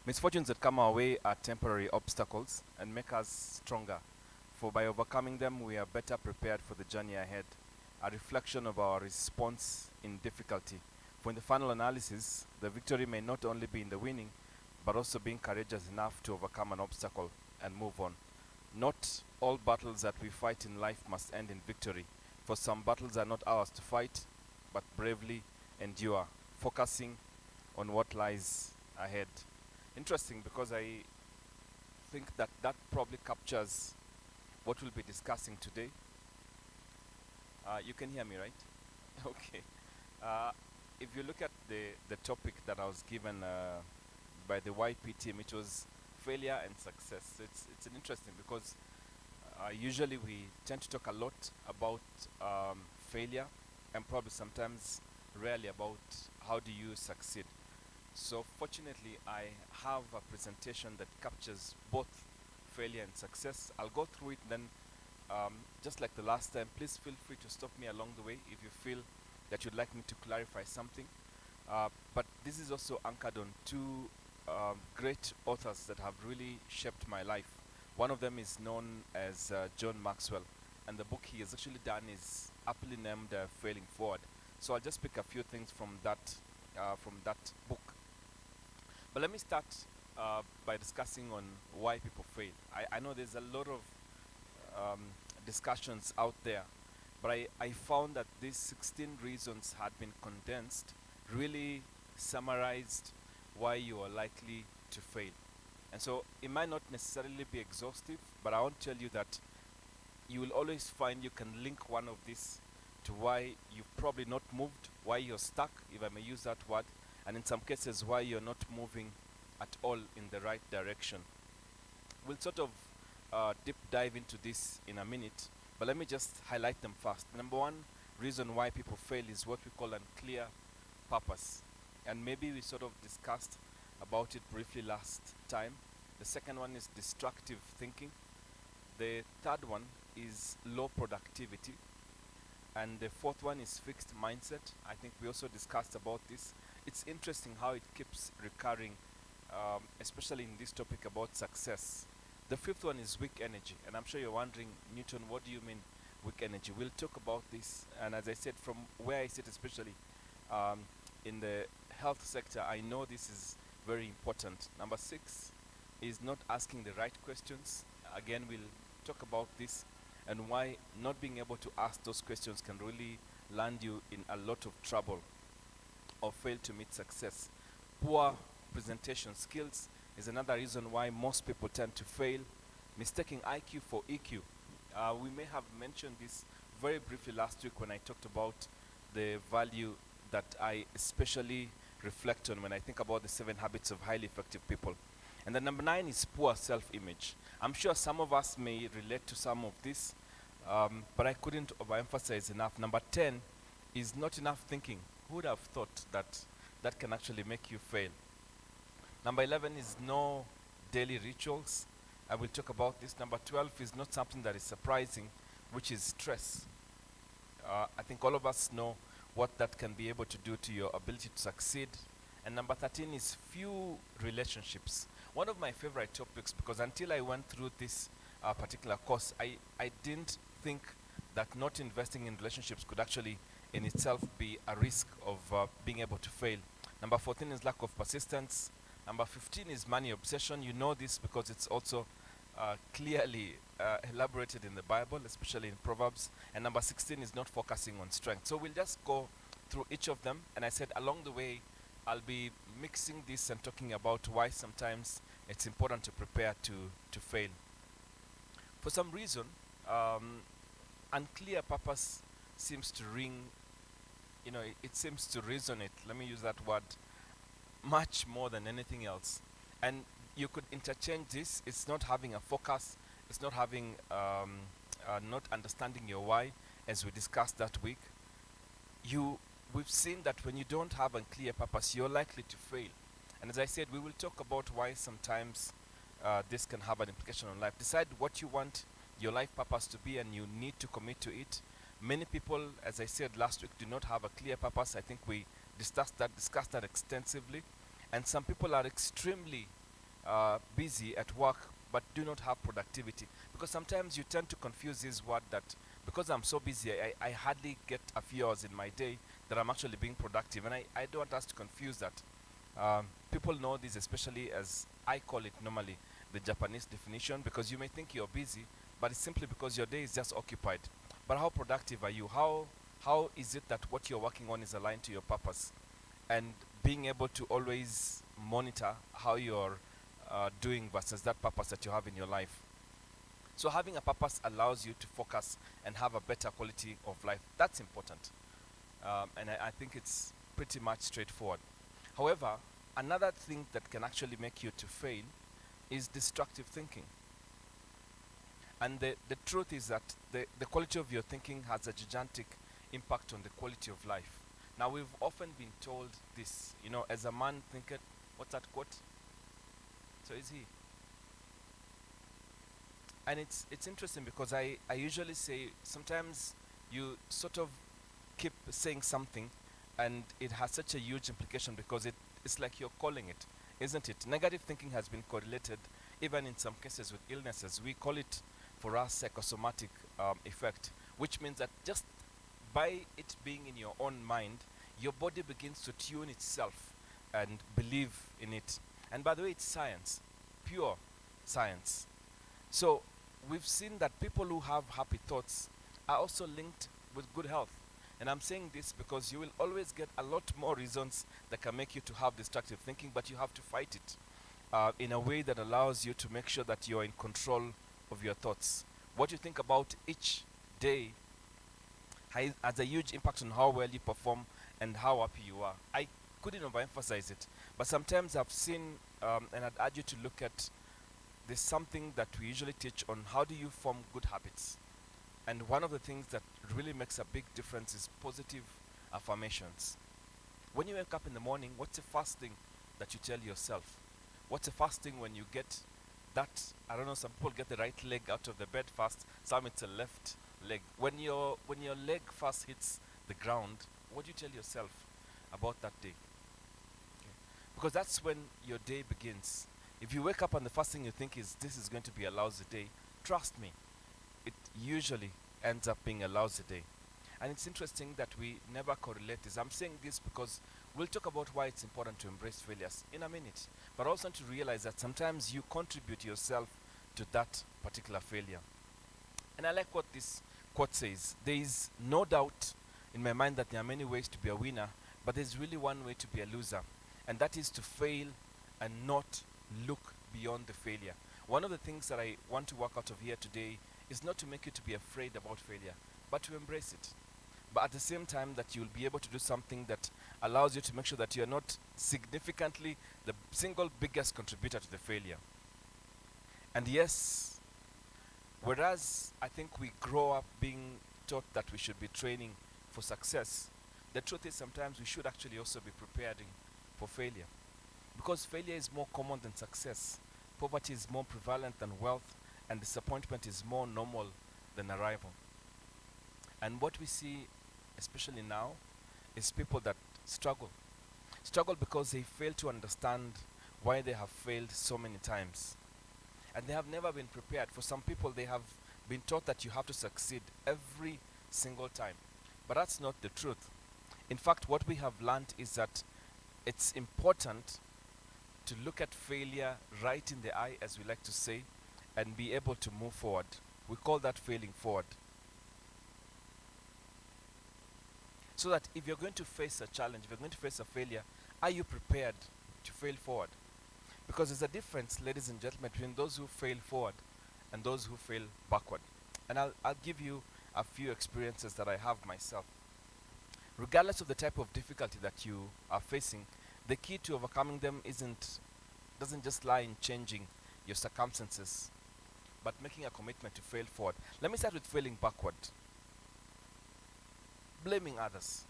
Misfortunes that come our way are temporary obstacles and make us stronger. For by overcoming them, we are better prepared for the journey ahead, a reflection of our response in difficulty. For in the final analysis, the victory may not only be in the winning, but also being courageous enough to overcome an obstacle and move on. Not all battles that we fight in life must end in victory, for some battles are not ours to fight, but bravely endure, focusing on what lies ahead. Interesting, because I think that that probably captures what we'll be discussing today. You can hear me, right? Okay. Uh, if you look at the topic that I was given by the YP team, it was failure and success. It's an interesting because usually we tend to talk a lot about failure and probably sometimes rarely about how do you succeed. So fortunately, I have a presentation that captures both failure and success. I'll go through it, then just like the last time, please feel free to stop me along the way if you feel that you'd like me to clarify something. But this is also anchored on two great authors that have really shaped my life. One of them is known as John Maxwell, and the book he has actually done is aptly named Failing Forward. So I'll just pick a few things from that book. But let me start by discussing on why people fail. I know there's a lot of um, discussions out there, but I found that these 16 reasons had been condensed, really summarized why you are likely to fail. And so it might not necessarily be exhaustive, but I want to tell you that you will always find you can link one of these to why you've probably not moved, why you're stuck, if I may use that word, and in some cases why you're not moving at all in the right direction. We'll sort of deep dive into this in a minute, but let me just highlight them first. Number one reason why people fail is what we call unclear purpose, and maybe we sort of discussed about it briefly last time. The second one is destructive thinking. The third one is low productivity, and the fourth one is fixed mindset. I think we also discussed about this. It's interesting how it keeps recurring, especially in this topic about success. The fifth one is weak energy, and I'm sure you're wondering, Newton, what do you mean weak energy? We'll talk about this, and as I said, from where I sit, especially um, in the health sector, I know this is very important. Number six is not asking the right questions. Again, we'll talk about this and why not being able to ask those questions can really land you in a lot of trouble or fail to meet success. Poor presentation skills is another reason why most people tend to fail. Mistaking IQ for EQ. We may have mentioned this very briefly last week when I talked about the value that I especially reflect on when I think about the 7 habits of highly effective people. And then number 9 is poor self-image. I'm sure some of us may relate to some of this, but I couldn't overemphasize enough. Number 10 is not enough thinking. Who would have thought that that can actually make you fail? Number 11 is no daily rituals. I will talk about this. Number 12 is not something that is surprising, which is stress. I think all of us know what that can be able to do to your ability to succeed. And number 13 is few relationships. One of my favorite topics, because until I went through this particular course, I didn't think that not investing in relationships could actually in itself be a risk of being able to fail. Number 14 is lack of persistence. Number 15 is money obsession. You know this because it's also clearly elaborated in the Bible, especially in Proverbs. And number 16 is not focusing on strength. So we'll just go through each of them. And I said along the way, I'll be mixing this and talking about why sometimes it's important to prepare to fail. For some reason, unclear purpose seems to ring, it seems to resonate, let me use that word, much more than anything else. And you could interchange this. It's not having a focus. It's not having, not understanding your why, as we discussed that week. We've seen that when you don't have a clear purpose, you're likely to fail. And as I said, we will talk about why sometimes this can have an implication on life. Decide what you want your life purpose to be, and you need to commit to it. Many people, as I said last week, do not have a clear purpose. I think we discussed that extensively. And some people are extremely busy at work but do not have productivity. Because sometimes you tend to confuse this word that because I'm so busy, I hardly get a few hours in my day that I'm actually being productive. And I don't want us to confuse that. People know this, especially as I call it normally, the Japanese definition, because you may think you're busy, but it's simply because your day is just occupied. But how productive are you? How is it that what you're working on is aligned to your purpose? And being able to always monitor how you're doing versus that purpose that you have in your life. So having a purpose allows you to focus and have a better quality of life. That's important. And I think it's pretty much straightforward. However, another thing that can actually make you to fail is destructive thinking. And the truth is that the quality of your thinking has a gigantic impact on the quality of life. Now, we've often been told this, as a man thinketh, what's that quote? So is he. And it's interesting because I usually say sometimes you sort of keep saying something and it has such a huge implication because it's like you're calling it, isn't it? Negative thinking has been correlated even in some cases with illnesses. We call it for us psychosomatic effect, which means that just by it being in your own mind, your body begins to tune itself and believe in it. And by the way, it's science, pure science. So we've seen that people who have happy thoughts are also linked with good health. And I'm saying this because you will always get a lot more reasons that can make you to have destructive thinking, but you have to fight it in a way that allows you to make sure that you're in control of your thoughts. What you think about each day has a huge impact on how well you perform and how happy you are. I couldn't overemphasize it, but sometimes I've seen, and I'd urge you to look at, there's something that we usually teach on how do you form good habits. And one of the things that really makes a big difference is positive affirmations. When you wake up in the morning, what's the first thing that you tell yourself? What's the first thing when you get that, I don't know, some people get the right leg out of the bed first, some it's a left leg. When your leg first hits the ground, what do you tell yourself about that day? Okay. Because that's when your day begins. If you wake up and the first thing you think is this is going to be a lousy day, trust me, it usually ends up being a lousy day. And it's interesting that we never correlate this. I'm saying this because we'll talk about why it's important to embrace failures in a minute, but also to realize that sometimes you contribute yourself to that particular failure. And I like what this quote says. There is no doubt in my mind that there are many ways to be a winner, but there's really one way to be a loser, and that is to fail and not look beyond the failure. One of the things that I want to work out of here today is not to make you to be afraid about failure, but to embrace it. But at the same time that you'll be able to do something that allows you to make sure that you're not significantly the single biggest contributor to the failure. And yes, whereas I think we grow up being taught that we should be training for success, the truth is sometimes we should actually also be preparing for failure. Because failure is more common than success. Poverty is more prevalent than wealth, and disappointment is more normal than arrival. And what we see, especially now, is people that struggle. Struggle because they fail to understand why they have failed so many times. And they have never been prepared. For some people, they have been taught that you have to succeed every single time. But that's not the truth. In fact, what we have learned is that it's important to look at failure right in the eye, as we like to say, and be able to move forward. We call that failing forward. So that if you're going to face a challenge, if you're going to face a failure, are you prepared to fail forward? Because there's a difference, ladies and gentlemen, between those who fail forward and those who fail backward. And I'll give you a few experiences that I have myself. Regardless of the type of difficulty that you are facing, the key to overcoming them doesn't just lie in changing your circumstances, but making a commitment to fail forward. Let me start with failing backward. Blaming others.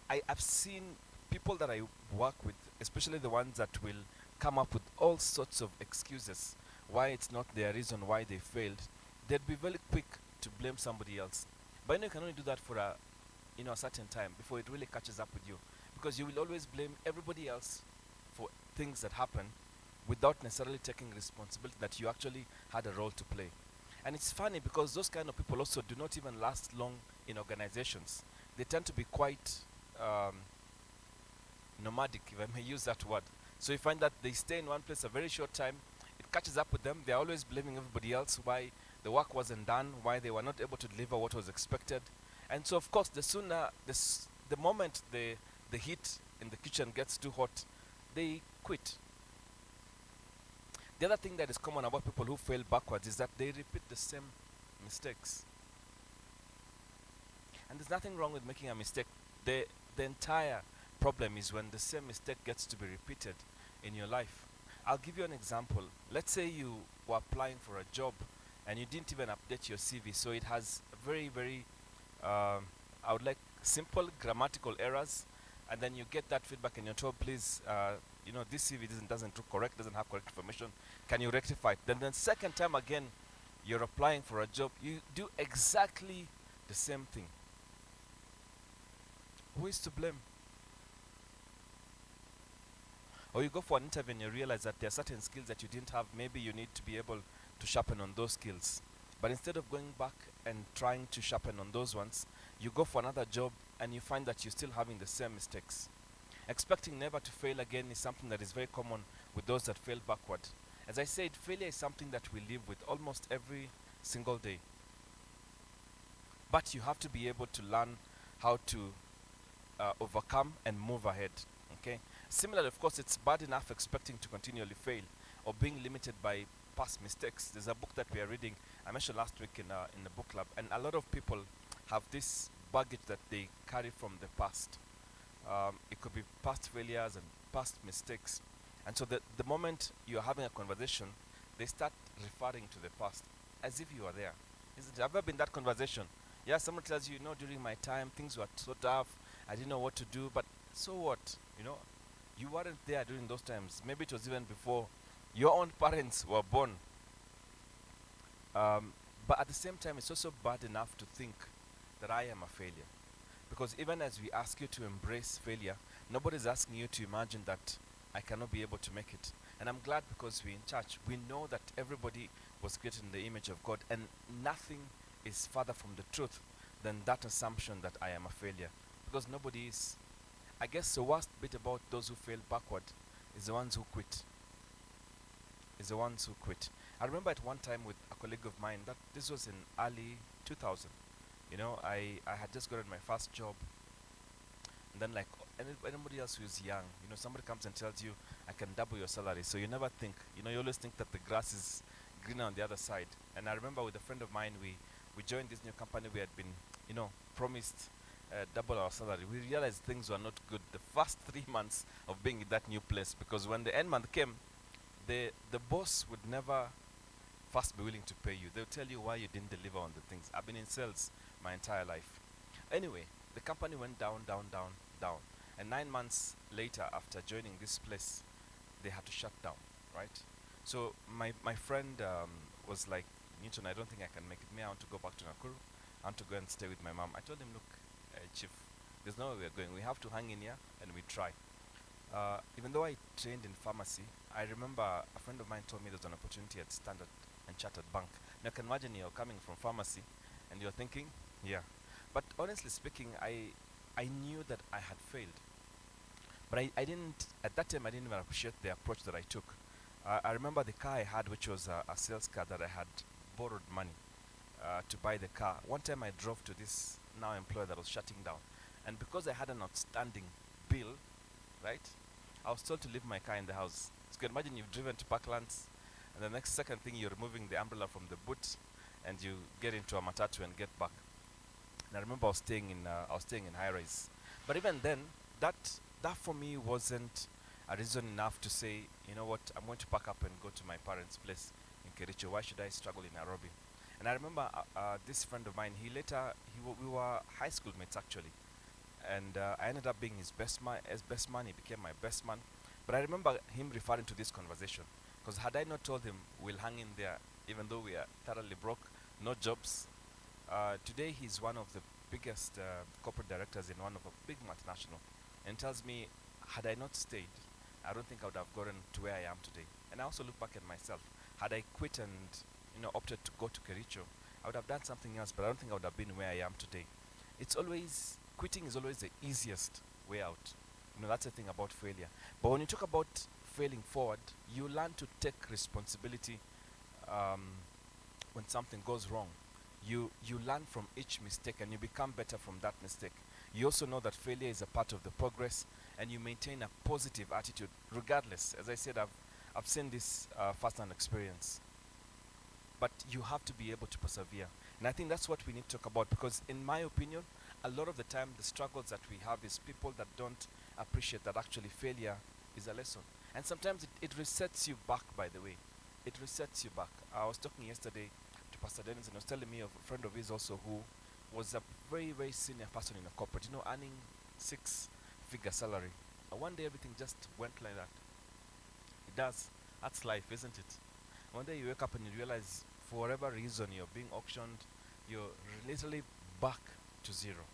I've seen people that I work with, especially the ones that will come up with all sorts of excuses why it's not their reason why they failed. They'd be very quick to blame somebody else. But you can only do that for a certain time before it really catches up with you. Because you will always blame everybody else for things that happen, without necessarily taking responsibility that you actually had a role to play. And it's funny because those kind of people also do not even last long in organizations. They tend to be quite um, nomadic, if I may use that word. So you find that they stay in one place a very short time. It catches up with them. They're always blaming everybody else why the work wasn't done, why they were not able to deliver what was expected. And so, of course, the moment the heat in the kitchen gets too hot, they quit. The other thing that is common about people who fail backwards is that they repeat the same mistakes. And there's nothing wrong with making a mistake. The entire problem is when the same mistake gets to be repeated in your life. I'll give you an example. Let's say you were applying for a job and you didn't even update your CV, so it has very, very, I would like simple grammatical errors, and then you get that feedback and you're told, please, this CV doesn't look correct, doesn't have correct information. Can you rectify it? Then the second time again, you're applying for a job, you do exactly the same thing. Who is to blame? Or you go for an interview and you realize that there are certain skills that you didn't have. Maybe you need to be able to sharpen on those skills. But instead of going back and trying to sharpen on those ones, you go for another job and you find that you're still having the same mistakes. Expecting never to fail again is something that is very common with those that fail backward. As I said, failure is something that we live with almost every single day. But you have to be able to learn how to overcome and move ahead. Okay. Similarly, of course, it's bad enough expecting to continually fail or being limited by past mistakes. There's a book that we are reading. I mentioned last week in the book club, and a lot of people have this baggage that they carry from the past. It could be past failures and past mistakes, and so the moment you're having a conversation, they start referring to the past as if you were there. Isn't it? Have you ever been in that conversation? Yeah, someone tells you, during my time things were so tough. I didn't know what to do, but so what? You weren't there during those times. Maybe it was even before your own parents were born. But at the same time, it's also bad enough to think that I am a failure. Because even as we ask you to embrace failure, nobody's asking you to imagine that I cannot be able to make it. And I'm glad because we're in church. We know that everybody was created in the image of God, and nothing is further from the truth than that assumption that I am a failure. Because nobody is. I guess the worst bit about those who fail backward is the ones who quit. Is the ones who quit. I remember at one time with a colleague of mine that this was in early 2000. I had just gotten my first job, and then like anybody else who's young, somebody comes and tells you I can double your salary. So you never think, you always think that the grass is greener on the other side. And I remember with a friend of mine, we joined this new company. We had been, promised double our salary. We realized things were not good the first 3 months of being in that new place, because when the end month came, the boss would never first be willing to pay you. They'll tell you why you didn't deliver on the things. I've been in sales my entire life. Anyway, the company went down, down, down, down. And 9 months later, after joining this place, they had to shut down, right? So my friend was like, Newton, I don't think I can make it. Me, I want to go back to Nakuru. I want to go and stay with my mom. I told him, look, Chief, there's nowhere we're going. We have to hang in here and we try. Even though I trained in pharmacy, I remember a friend of mine told me there's an opportunity at Standard and Chartered Bank. Now, I can imagine you're coming from pharmacy and you're thinking, yeah. But honestly speaking, I knew that I had failed. But I didn't, at that time, I didn't even appreciate the approach that I took. I remember the car I had, which was a sales car that I had borrowed money to buy the car. One time I drove to this now employer that was shutting down. And because I had an outstanding bill, right, I was told to leave my car in the house. So you can imagine you've driven to Parklands, and the next second thing you're removing the umbrella from the boot, and you get into a matatu and get back. And I remember I was staying in high rise. But even then, that for me wasn't a reason enough to say, you know what, I'm going to pack up and go to my parents' place in Kericho. Why should I struggle in Nairobi? And I remember this friend of mine. We were high school mates actually, and I ended up being his best man. He became my best man. But I remember him referring to this conversation, because had I not told him we'll hang in there, even though we are thoroughly broke, no jobs. Today he's one of the biggest corporate directors in one of a big multinational, and tells me, had I not stayed, I don't think I would have gotten to where I am today. And I also look back at myself. Had I quit and opted to go to Kericho, I would have done something else, but I don't think I would have been where I am today. It's always quitting is always the easiest way out. That's the thing about failure. But when you talk about failing forward, you learn to take responsibility um, when something goes wrong. You learn from each mistake and you become better from that mistake. You also know that failure is a part of the progress, and you maintain a positive attitude regardless. As I said, I've seen this first-hand experience. But you have to be able to persevere. And I think that's what we need to talk about, because in my opinion, a lot of the time the struggles that we have is people that don't appreciate that actually failure is a lesson. And sometimes it resets you back, by the way. It resets you back. I was talking yesterday to Pastor Dennis, and he was telling me of a friend of his also who was a very, very senior person in a corporate, earning six-figure salary. And one day everything just went like that. It does. That's life, isn't it? One day you wake up and you realize, for whatever reason, you're being auctioned, you're literally back to zero.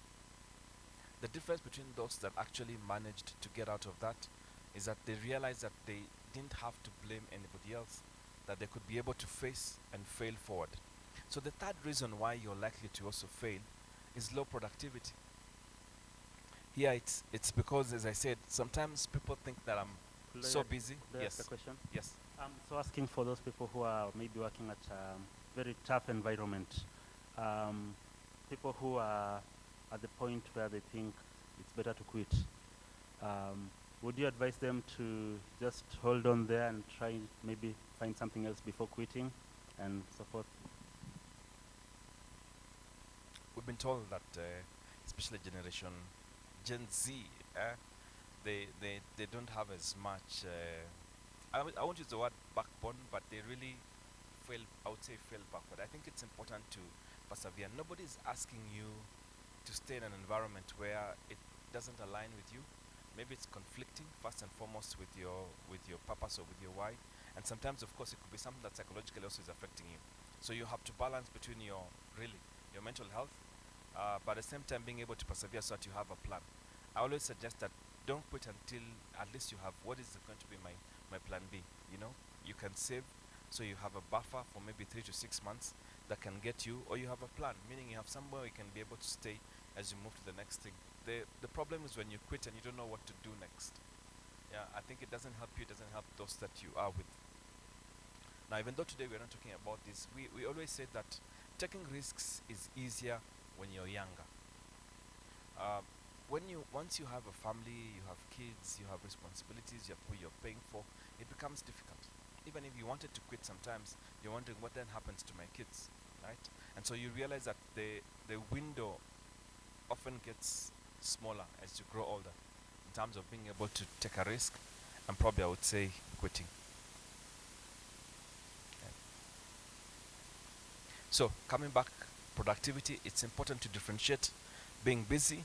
The difference between those that actually managed to get out of that is that they realized that they didn't have to blame anybody else, that they could be able to face and fail forward. So the third reason why you're likely to also fail is low productivity. Here it's because, as I said, sometimes people think that I'm so busy. Could I ask a Yes, question? yes. So asking for those people who are maybe working at very tough environment, people who are at the point where they think it's better to quit, would you advise them to just hold on there and try maybe find something else before quitting and so forth? We've been told that, especially generation Gen Z, they don't have as much. I won't use the word backbone, but they really fell. I would say fell backward. I think it's important to persevere. Nobody is asking you to stay in an environment where it doesn't align with you. Maybe it's conflicting first and foremost with your purpose or with your why. And sometimes, of course, it could be something that psychologically also is affecting you. So you have to balance between your mental health, but at the same time being able to persevere so that you have a plan. I always suggest that don't quit until at least you have what is going to be my plan B. You can save, so you have a buffer for maybe 3 to 6 months that can get you, or you have a plan, meaning you have somewhere you can be able to stay as you move to the next thing. The problem is when you quit and you don't know what to do next. Yeah, I think it doesn't help you, it doesn't help those that you are with. Now, even though today we're not talking about this, we always say that taking risks is easier when you're younger. Uh, once you have a family, you have kids, you have responsibilities you're paying for, it becomes difficult. Even if you wanted to quit, sometimes you're wondering what then happens to my kids, right? And so you realize that the window often gets smaller as you grow older in terms of being able to take a risk, and probably I would say quitting. Okay. So coming back, productivity, it's important to differentiate being busy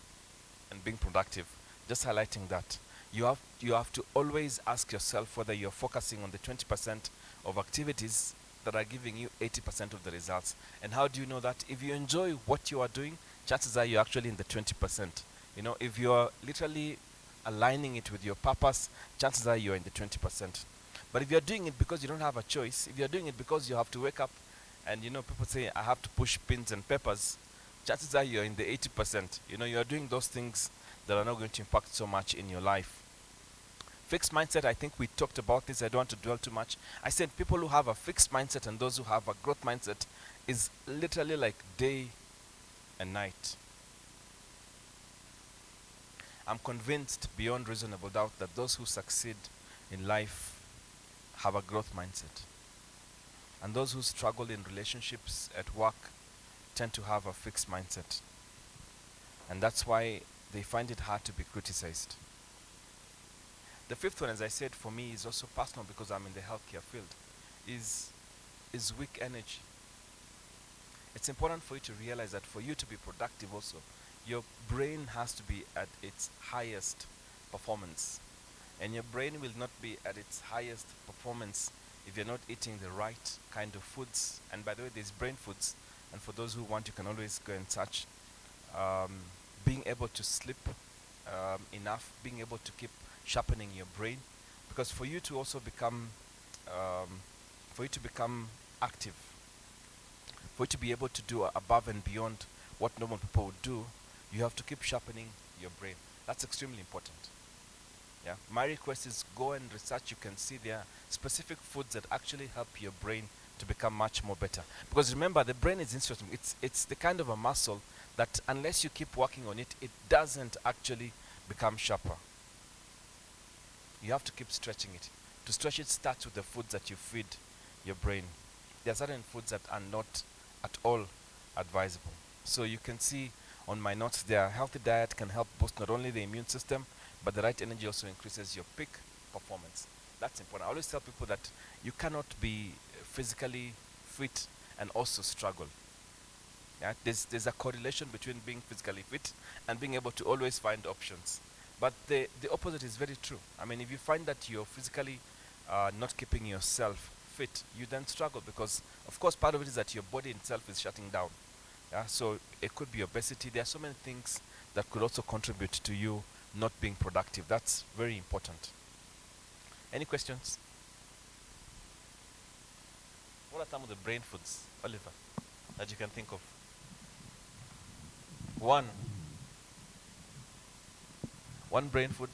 and being productive. Just highlighting that you have to always ask yourself whether you're focusing on the 20% of activities that are giving you 80% of the results. And how do you know that? If you enjoy what you are doing, chances are you're actually in the 20%. If you're literally aligning it with your purpose, chances are you're in the 20%. But if you're doing it because you don't have a choice, if you're doing it because you have to wake up and people say I have to push pins and peppers, chances are you're in the 80%. You're doing those things that are not going to impact so much in your life. Fixed mindset, I think we talked about this. I don't want to dwell too much. I said people who have a fixed mindset and those who have a growth mindset is literally like day and night. I'm convinced beyond reasonable doubt that those who succeed in life have a growth mindset. And those who struggle in relationships, at work, tend to have a fixed mindset. And that's why they find it hard to be criticized. The fifth one, as I said, for me is also personal because I'm in the healthcare field, is weak energy. It's important for you to realize that for you to be productive also, your brain has to be at its highest performance. And your brain will not be at its highest performance if you're not eating the right kind of foods. And by the way, there's brain foods. And for those who want, you can always go and search. Being able to sleep enough, being able to keep sharpening your brain, because for you to also become, um, for you to become active, for you to be able to do above and beyond what normal people would do, you have to keep sharpening your brain. That's extremely important. Yeah. My request is go and research. You can see there are specific foods that actually help your brain to become much more better. Because remember, the brain is interesting. It's the kind of a muscle that unless you keep working on it, it doesn't actually become sharper. You have to keep stretching it. To stretch it starts with the foods that you feed your brain. There are certain foods that are not at all advisable. So you can see on my notes there, a healthy diet can help boost not only the immune system, but the right energy also increases your peak performance. That's important. I always tell people that you cannot be physically fit and also struggle. Yeah? There's a correlation between being physically fit and being able to always find options. But the opposite is very true. I mean, if you find that you're physically not keeping yourself fit, you then struggle because, of course, part of it is that your body itself is shutting down. Yeah, so it could be obesity. There are so many things that could also contribute to you not being productive. That's very important. Any questions? What are some of the brain foods, Oliver, that you can think of? One. One brain food.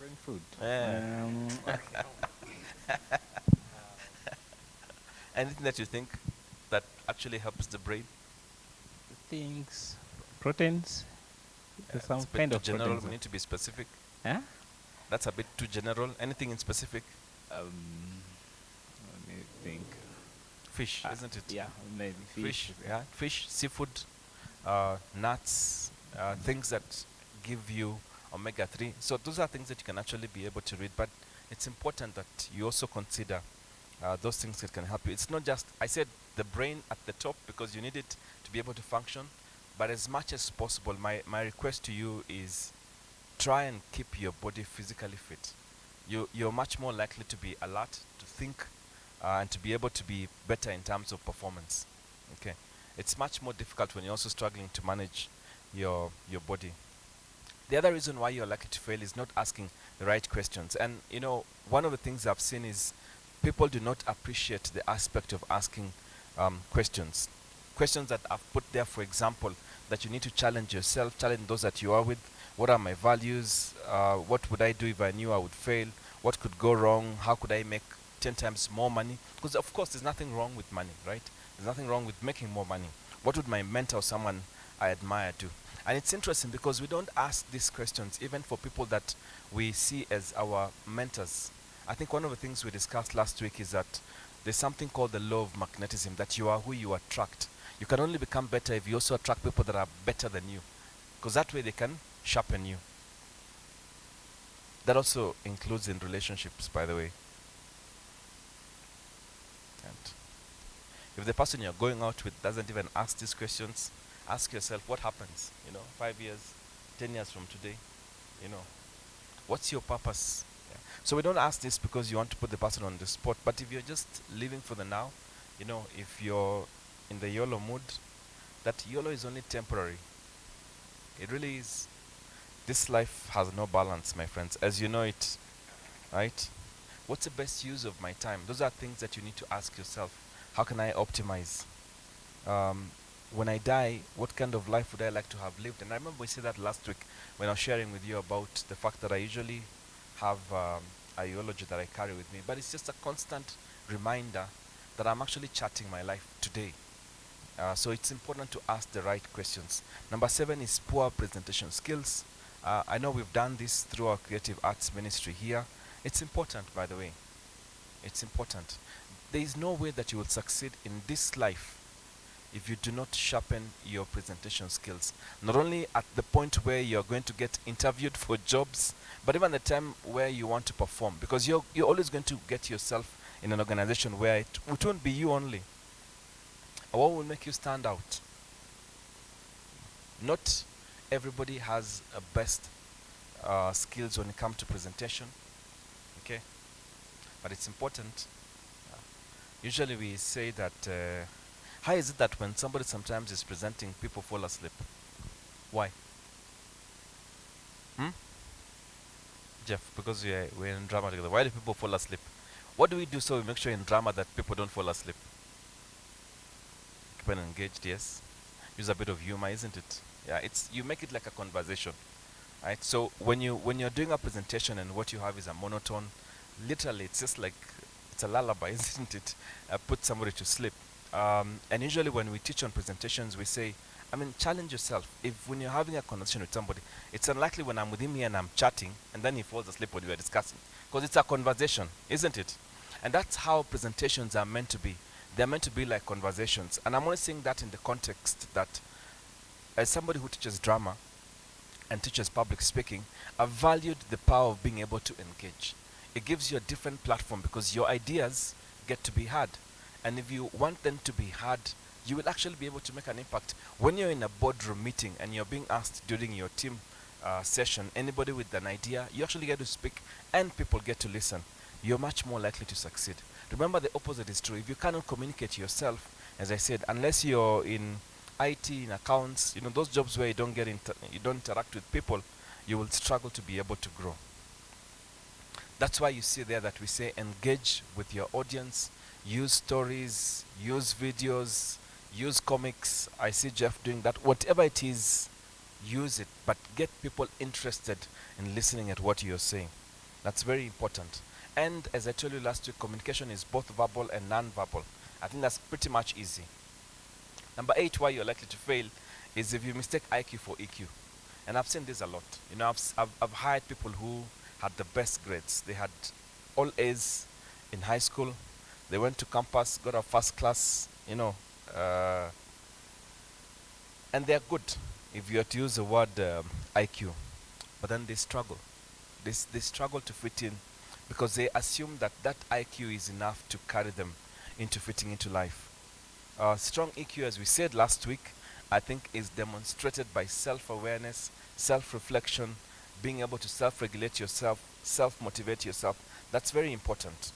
Brain food. Yeah. Anything that you think that actually helps the brain? Things, proteins. There's It's some a bit kind too of general. proteins. We need to be specific. Huh? That's a bit too general. Anything in specific? Let me think. Fish, isn't it? Yeah, maybe Fish, yeah. Fish, seafood, nuts, things that give you omega-3. So those are things that you can actually be able to read, but it's important that you also consider those things that can help you. It's not just, I said the brain at the top because you need it to be able to function, but as much as possible, my request to you is try and keep your body physically fit. You're much more likely to be alert, to think, and to be able to be better in terms of performance. Okay, it's much more difficult when you're also struggling to manage your body. The other reason why you're likely to fail is not asking the right questions. And you know, one of the things I've seen is people do not appreciate the aspect of asking questions. Questions that I've put there, for example, that you need to challenge yourself, challenge those that you are with. What are my values? What would I do if I knew I would fail? What could go wrong? How could I make 10 times more money? Because of course there's nothing wrong with money, right? There's nothing wrong with making more money. What would my mentor or someone I admire do? And it's interesting because we don't ask these questions even for people that we see as our mentors. I think one of the things we discussed last week is that there's something called the law of magnetism, that you are who you attract. You can only become better if you also attract people that are better than you, because that way they can sharpen you. That also includes in relationships, by the way. And if the person you're going out with doesn't even ask these questions, ask yourself what happens, 5 years, 10 years from today, what's your purpose? Yeah. So we don't ask this because you want to put the person on the spot, but if you're just living for the now, if you're in the YOLO mood, that YOLO is only temporary. It really is. This life has no balance, my friends, as you know it, right? What's the best use of my time? Those are things that you need to ask yourself. How can I optimize? When I die, what kind of life would I like to have lived? And I remember we said that last week when I was sharing with you about the fact that I usually have a eulogy that I carry with me, but it's just a constant reminder that I'm actually charting my life today. So it's important to ask the right questions. Number 7 is poor presentation skills. I know we've done this through our creative arts ministry here. It's important, by the way. It's important. There is no way that you will succeed in this life if you do not sharpen your presentation skills. Not only at the point where you're going to get interviewed for jobs, but even the time where you want to perform. Because you're always going to get yourself in an organization where it won't be you only. What will make you stand out? Not everybody has a best skills when it comes to presentation. Okay? But it's important. Usually we say that how is it that when somebody sometimes is presenting, people fall asleep? Why? Jeff, because we're in drama together, why do people fall asleep? What do we do so we make sure in drama that people don't fall asleep? Keep them engaged, yes. Use a bit of humor, isn't it? Yeah, it's you make it like a conversation, right? So when you're doing a presentation and what you have is a monotone, literally it's just like it's a lullaby, isn't it? Put somebody to sleep. And usually when we teach on presentations, we say, I mean, challenge yourself. If when you're having a conversation with somebody, it's unlikely when I'm with him here and I'm chatting and then he falls asleep when we are discussing, because it's a conversation, isn't it? And that's how presentations are meant to be. They're meant to be like conversations. And I'm only saying that in the context that as somebody who teaches drama and teaches public speaking, I've valued the power of being able to engage. It gives you a different platform because your ideas get to be heard. And if you want them to be heard, you will actually be able to make an impact. When you're in a boardroom meeting and you're being asked during your team session, anybody with an idea, you actually get to speak and people get to listen. You're much more likely to succeed. Remember, the opposite is true. If you cannot communicate yourself, as I said, unless you're in IT, in accounts, those jobs where you don't interact with people, you will struggle to be able to grow. That's why you see there that we say engage with your audience, use stories, use videos, use comics. I see Jeff doing that. Whatever it is, use it, but get people interested in listening at what you're saying. That's very important. And as I told you last week, communication is both verbal and non-verbal. I think that's pretty much easy. Number 8, why you're likely to fail is if you mistake IQ for EQ. And I've seen this a lot. I've hired people who had the best grades. They had all A's in high school. They went to campus, got a first class, and they're good if you are to use the word IQ. But then they struggle. They struggle to fit in because they assume that that IQ is enough to carry them into fitting into life. Strong EQ, as we said last week, I think is demonstrated by self-awareness, self-reflection, being able to self-regulate yourself, self-motivate yourself. That's very important.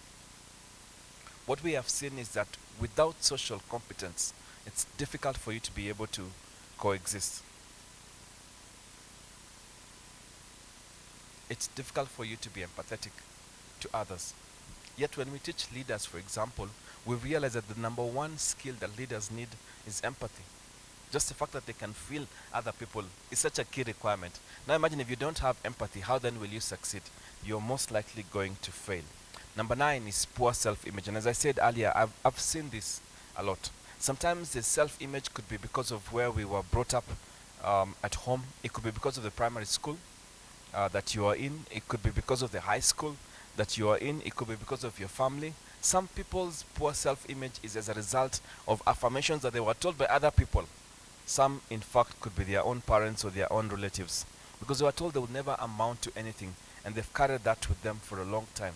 What we have seen is that without social competence, it's difficult for you to be able to coexist. It's difficult for you to be empathetic to others. Yet when we teach leaders, for example, we realize that the number one skill that leaders need is empathy. Just the fact that they can feel other people is such a key requirement. Now imagine if you don't have empathy, how then will you succeed? You're most likely going to fail. Number 9 is poor self-image. And as I said earlier, I've seen this a lot. Sometimes the self-image could be because of where we were brought up at home. It could be because of the primary school that you are in. It could be because of the high school that you are in. It could be because of your family. Some people's poor self-image is as a result of affirmations that they were told by other people. Some, in fact, could be their own parents or their own relatives, because they were told they would never amount to anything, and they've carried that with them for a long time.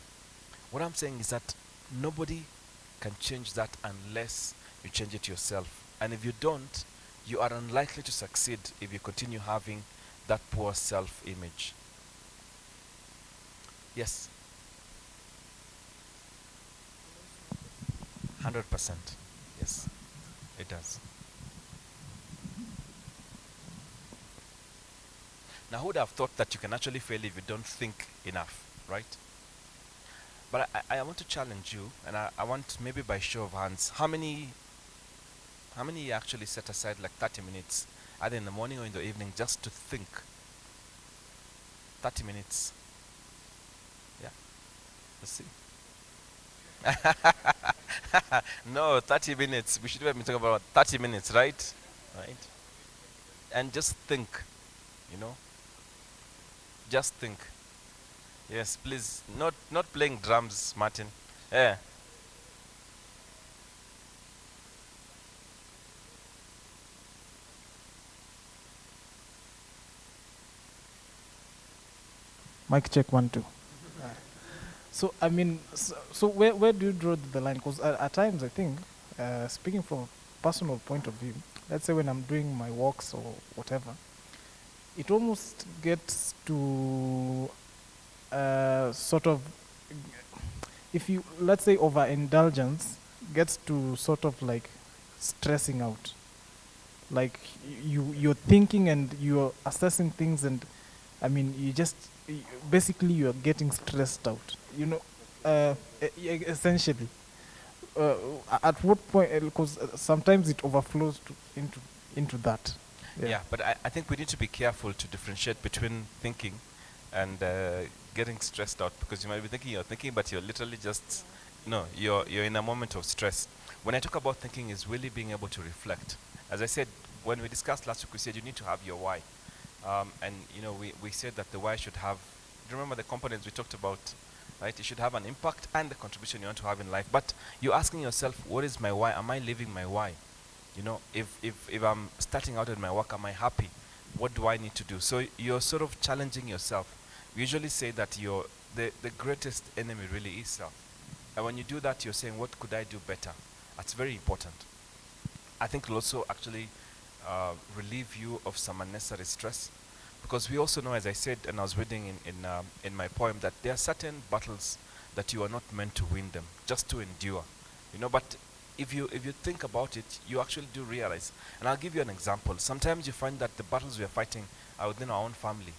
What I'm saying is that nobody can change that unless you change it yourself. And if you don't, you are unlikely to succeed if you continue having that poor self-image. Yes. 100%. Yes, it does. Now, who would have thought that you can actually fail if you don't think enough, right? But I want to challenge you, and I want maybe by show of hands, how many actually set aside like 30 minutes, either in the morning or in the evening, just to think? 30 minutes. Yeah, let's see. No, 30 minutes. We should have been talking about 30 minutes, right? Right. And just think, you know, just think. Yes, please. Not playing drums, Martin. Yeah. Mic check 1 2. So I mean, so where do you draw the line? Because at times I think, speaking from a personal point of view, let's say when I'm doing my walks or whatever, it almost gets to sort of, if you, let's say, overindulgence gets to sort of like stressing out. Like you're thinking and you're assessing things, and I mean, you just basically you are getting stressed out. Essentially. Uh, at what point? Because sometimes it overflows into that. Yeah, but I think we need to be careful to differentiate between thinking and getting stressed out, because you might be thinking you're thinking, but you're literally just, no, you're in a moment of stress. When I talk about thinking, is really being able to reflect. As I said, when we discussed last week, we said you need to have your why. And we said that the why should have, do you remember the components we talked about, right? It should have an impact and the contribution you want to have in life. But you're asking yourself, what is my why? Am I living my why? If I'm starting out in my work, am I happy? What do I need to do? So you're sort of challenging yourself. We usually say that the greatest enemy really is self. And when you do that, you're saying, what could I do better? That's very important. I think it'll also actually relieve you of some unnecessary stress. Because we also know, as I said, and I was reading in my poem, that there are certain battles that you are not meant to win them, just to endure. But if you think about it, you actually do realize. And I'll give you an example. Sometimes you find that the battles we are fighting are within our own family.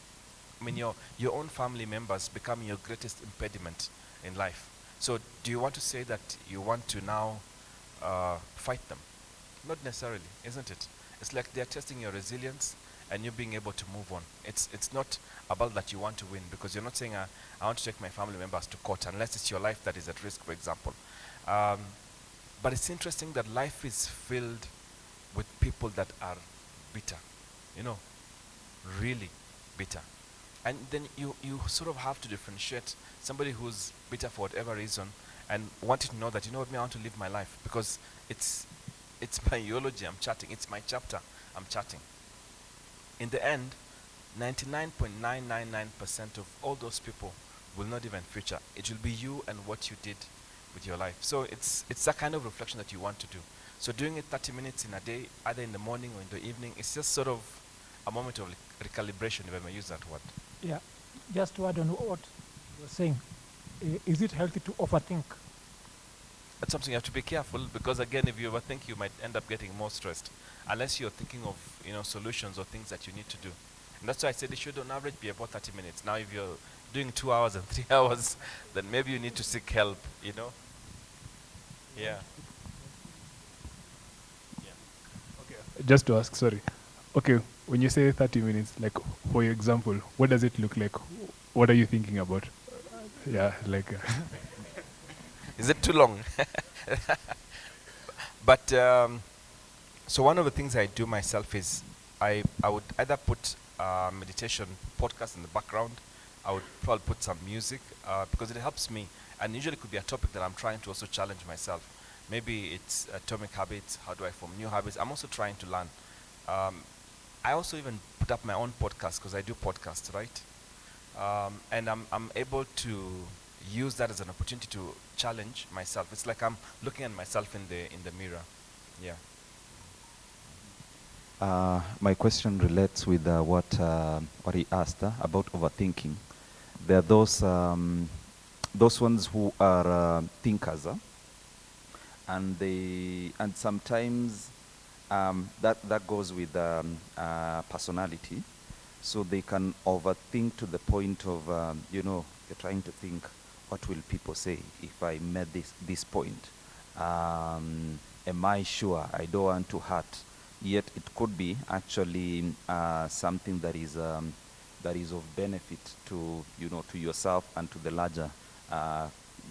I mean, your own family members become your greatest impediment in life. So do you want to say that you want to now fight them? Not necessarily, isn't it? It's like they're testing your resilience and you being able to move on. It's not about that you want to win, because you're not saying, I want to take my family members to court, unless it's your life that is at risk, for example. But it's interesting that life is filled with people that are bitter, really bitter. And then you sort of have to differentiate somebody who's bitter for whatever reason and wanting to know that, I want to live my life because it's my eulogy I'm chatting, it's my chapter I'm chatting. In the end, 99.999% of all those people will not even feature. It will be you and what you did with your life. So it's that kind of reflection that you want to do. So doing it 30 minutes in a day, either in the morning or in the evening, it's just sort of a moment of recalibration, if I may use that word. Yeah, just to add on what you were saying, is it healthy to overthink? That's something you have to be careful, because again, if you overthink, you might end up getting more stressed, unless you're thinking of solutions or things that you need to do. And that's why I said it should on average be about 30 minutes. Now if you're doing 2 hours and 3 hours, then maybe you need to seek help. Yeah. Just to ask, sorry. Okay, when you say 30 minutes, like, for your example, what does it look like? What are you thinking about? Yeah, like... Is it too long? But so one of the things I do myself is I would either put meditation podcast in the background. I would probably put some music because it helps me, and usually it could be a topic that I'm trying to also challenge myself. Maybe it's atomic habits. How do I form new habits? I'm also trying to learn. I also even put up my own podcast, because I do podcasts, right? And I'm able to use that as an opportunity to challenge myself. It's like I'm looking at myself in the mirror. Yeah. My question relates with what he asked about overthinking. There are those ones who are thinkers, and sometimes that goes with personality. So they can overthink to the point of you're trying to think, what will people say if I made this point? Am I sure? I don't want to hurt. Yet it could be actually something that is of benefit to to yourself and to the larger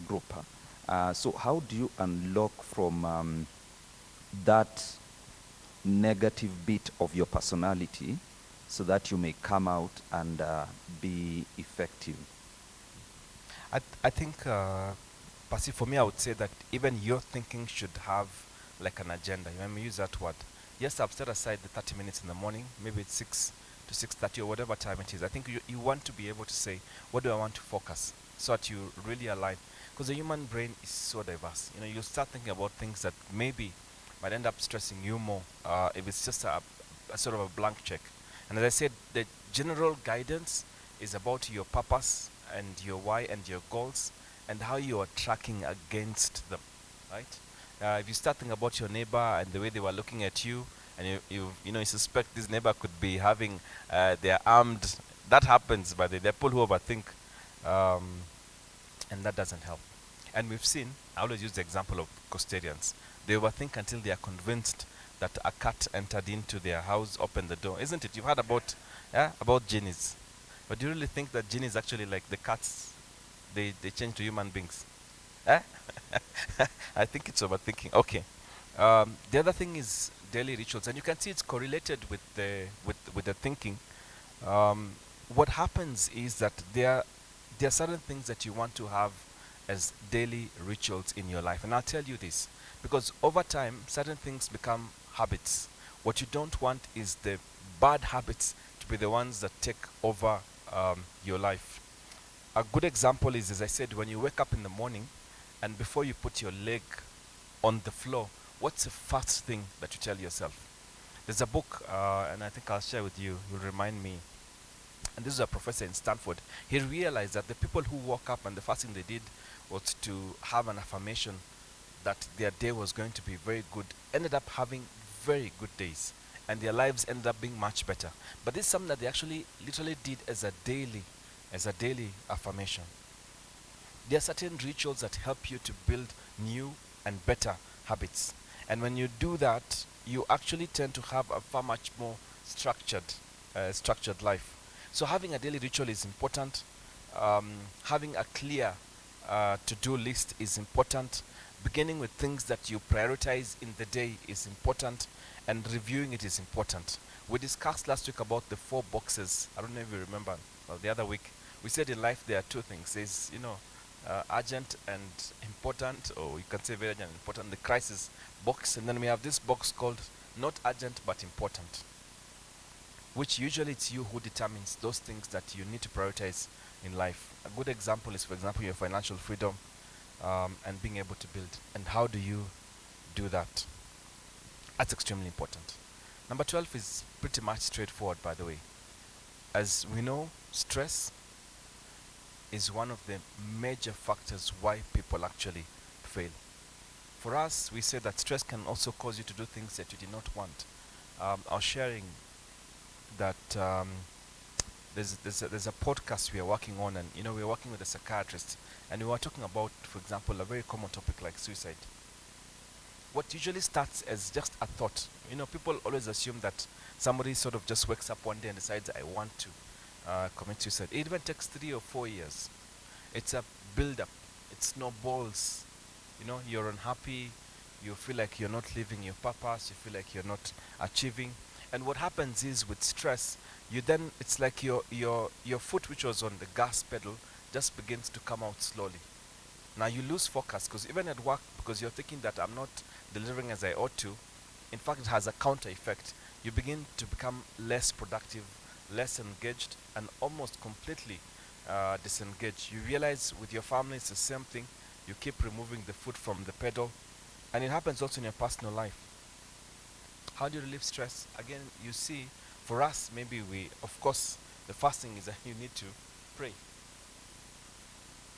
group. So how do you unlock from that negative bit of your personality so that you may come out and be effective? I think, Pasi, for me, I would say that even your thinking should have like an agenda. You may use that word. Yes, I've set aside the 30 minutes in the morning. Maybe it's 6 to 6:30 or whatever time it is. I think you want to be able to say, what do I want to focus, so that you really align. Because the human brain is so diverse. You start thinking about things that maybe might end up stressing you more if it's just a sort of a blank check. And as I said, the general guidance is about your purpose and your why and your goals and how you are tracking against them, right? If you start thinking about your neighbor and the way they were looking at you, and you suspect this neighbor could be having their armed That happens, by the there are people who overthink, um, and that doesn't help. And we've seen, I always use the example of custodians. They overthink until they are convinced that a cat entered into their house, opened the door. Isn't it? You've heard about genies. But do you really think that genies actually like the cats? They change to human beings. Eh? I think it's overthinking. Okay. The other thing is daily rituals, and you can see it's correlated with the thinking. Um, what happens is that there are certain things that you want to have as daily rituals in your life, and I'll tell you this because over time certain things become habits. What you don't want is the bad habits to be the ones that take over your life. A good example is, as I said, when you wake up in the morning and before you put your leg on the floor, what's the first thing that you tell yourself? There's a book, and I think I'll share with you. You'll remind me. And this is a professor in Stanford. He realized that the people who woke up and the first thing they did was to have an affirmation that their day was going to be very good, ended up having very good days, and their lives ended up being much better. But this is something that they actually literally did as a daily affirmation. There are certain rituals that help you to build new and better habits. And when you do that, you actually tend to have a far much more structured life. So having a daily ritual is important. Having a clear to-do list is important. Beginning with things that you prioritize in the day is important, and reviewing it is important. We discussed last week about the 4 boxes. I don't know if you remember. Well, the other week we said in life there are 2 things. There's urgent and important, or you can say very urgent and important. The crisis box, and then we have this box called not urgent but important, which usually it's you who determines those things that you need to prioritize in life. A good example is, for example, your financial freedom, and being able to build. And how do you do that? That's extremely important. Number 12 is pretty much straightforward, by the way. As we know, stress is one of the major factors why people actually fail. For us, we say that stress can also cause you to do things that you did not want. I was sharing that there's a podcast we are working on, and we're working with a psychiatrist, and we were talking about, for example, a very common topic like suicide. What usually starts as just a thought, people always assume that somebody sort of just wakes up one day and decides, I want to commit suicide. It even takes 3 or 4 years. It's a build-up. It snowballs. You're unhappy. You feel like you're not living your purpose. You feel like you're not achieving. And what happens is, with stress, it's like your foot, which was on the gas pedal, just begins to come out slowly. Now you lose focus, because even at work, because you're thinking that I'm not delivering as I ought to, in fact it has a counter effect. You begin to become less productive, less engaged, and almost completely disengaged. You realize with your family it's the same thing. You keep removing the foot from the pedal, and it happens also in your personal life. How do you relieve stress? Again, you see, for us, maybe of course, the first thing is that you need to pray.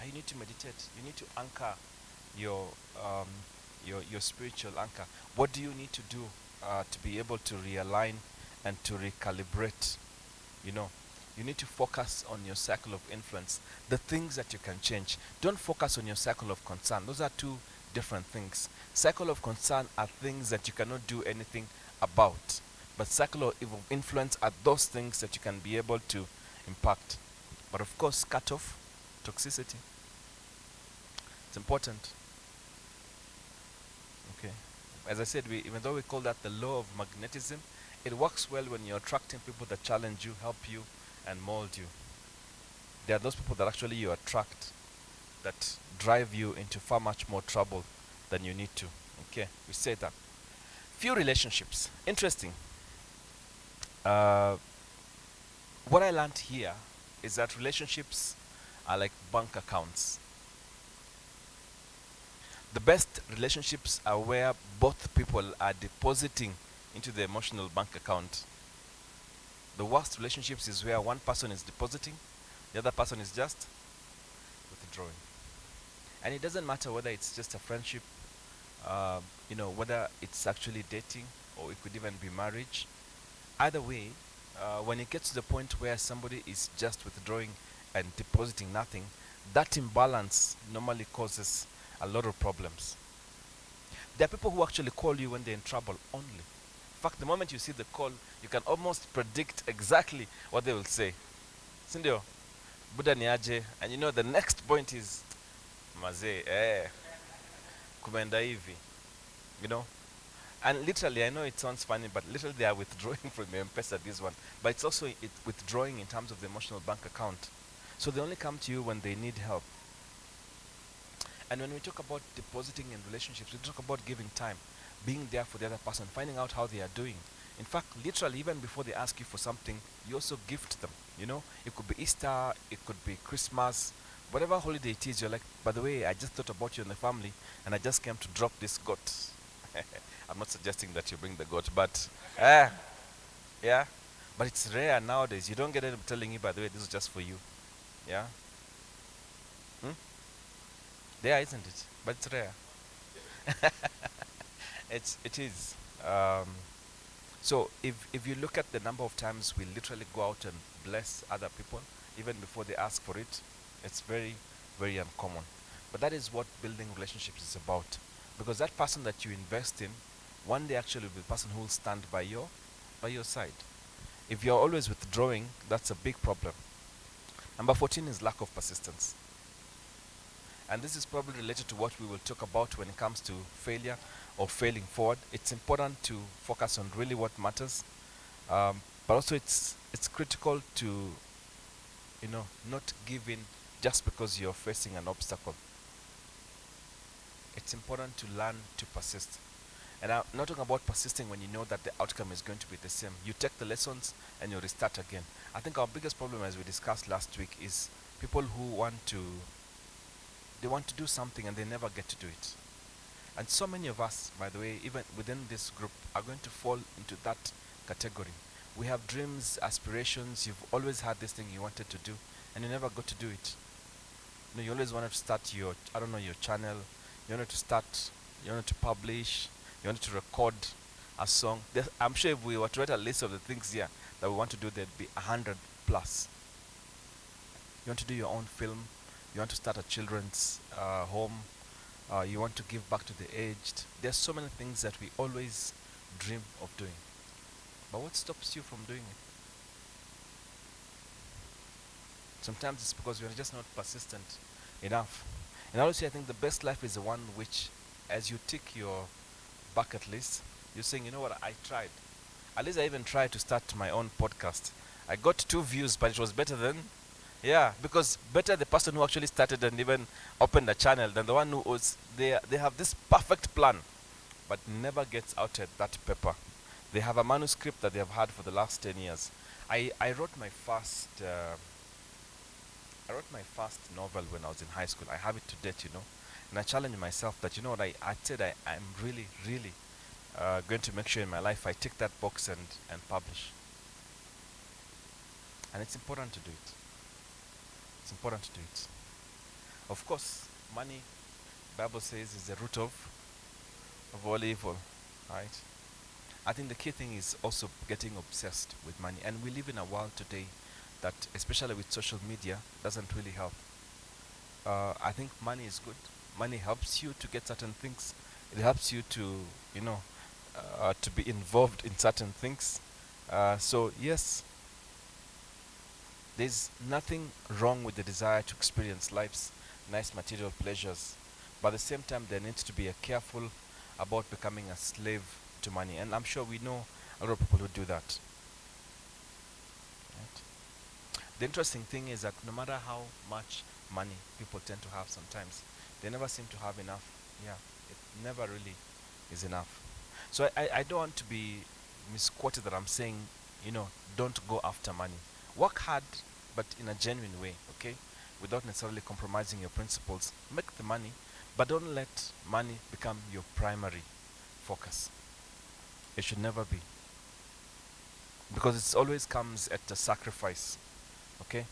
You need to meditate. You need to anchor your spiritual anchor. What do you need to do to be able to realign and to recalibrate? You need to focus on your circle of influence, the things that you can change. Don't focus on your circle of concern. Those are 2 different things. Circle of concern are things that you cannot do anything about, but circle of influence are those things that you can be able to impact. But of course, cut off toxicity. It's important. Okay. As I said, even though we call that the law of magnetism, it works well when you're attracting people that challenge you, help you, and mold you. There are those people that actually you attract that drive you into far much more trouble than you need to. Okay, we say that. Few relationships. Interesting. What I learned here is that relationships are like bank accounts. The best relationships are where both people are depositing into the emotional bank account. The worst relationships is where one person is depositing, the other person is just withdrawing. And it doesn't matter whether it's just a friendship, whether it's actually dating, or it could even be marriage. Either way, when it gets to the point where somebody is just withdrawing and depositing nothing, that imbalance normally causes a lot of problems. There are people who actually call you when they're in trouble only. In fact, the moment you see the call, you can almost predict exactly what they will say. Sindio, Buddha niaje, and you know the next point is mazee, kumenda hivi, you know. And literally, I know it sounds funny, but literally they are withdrawing from your M-Pesa, this one. But it's also withdrawing in terms of the emotional bank account. So they only come to you when they need help. And when we talk about depositing in relationships, we talk about giving time, being there for the other person, finding out how they are doing. In fact, literally, even before they ask you for something, you also gift them. You know, it could be Easter, it could be Christmas, whatever holiday it is. You're like, by the way, I just thought about you and the family, and I just came to drop this goat. I'm not suggesting that you bring the goat, but yeah. But it's rare nowadays. You don't get them telling you, by the way, this is just for you. Yeah. Hmm? There, isn't it? But it's rare. It is. So if you look at the number of times we literally go out and bless other people, even before they ask for it, it's very, very uncommon. But that is what building relationships is about. Because that person that you invest in, one day actually will be the person who will stand by your side. If you're always withdrawing, that's a big problem. Number 14 is lack of persistence. And this is probably related to what we will talk about when it comes to failure or failing forward. It's important to focus on really what matters, but also it's critical to not give in just because you're facing an obstacle. It's important to learn to persist. And I'm not talking about persisting when you know that the outcome is going to be the same. You take the lessons and you restart again. I think our biggest problem, as we discussed last week, is people who want to do something and they never get to do it. And so many of us, by the way, even within this group, are going to fall into that category. We have dreams, aspirations. You've always had this thing you wanted to do, and you never got to do it. You always wanted to start your channel. You wanted to start. You wanted to publish. You wanted to record a song. I'm sure if we were to write a list of the things here that we want to do, there'd be 100 plus. You want to do your own film. You want to start a children's home. You want to give back to the aged. There's so many things that we always dream of doing. But what stops you from doing it? Sometimes it's because we're just not persistent enough. And honestly, I think the best life is the one which, as you tick your bucket list, you're saying, you know what, I tried. At least I even tried to start my own podcast. I got 2 views, but it was better than, because better the person who actually started and even opened a channel than the one who was, they have this perfect plan, but never gets out at that paper. They have a manuscript that they have had for the last 10 years. I wrote my first novel when I was in high school. I have it to date, and I challenged myself that, what, I said I'm really, really going to make sure in my life I tick that box and publish. And it's important to do it. It's important to do it. Of course, money, Bible says, is the root of all evil, right? I think the key thing is also getting obsessed with money. And we live in a world today that, especially with social media, doesn't really help. I think money is good. Money helps you to get certain things. It helps you to, to be involved in certain things. So yes, there's nothing wrong with the desire to experience life's nice material pleasures. But at the same time, there needs to be a careful about becoming a slave to money. And I'm sure we know a lot of people who do that. Right? The interesting thing is that no matter how much money people tend to have sometimes, they never seem to have enough. Yeah, it never really is enough. So I don't want to be misquoted that I'm saying, don't go after money. Work hard, but in a genuine way, okay? Without necessarily compromising your principles. Make the money, but don't let money become your primary focus. It should never be. Because it always comes at a sacrifice, okay?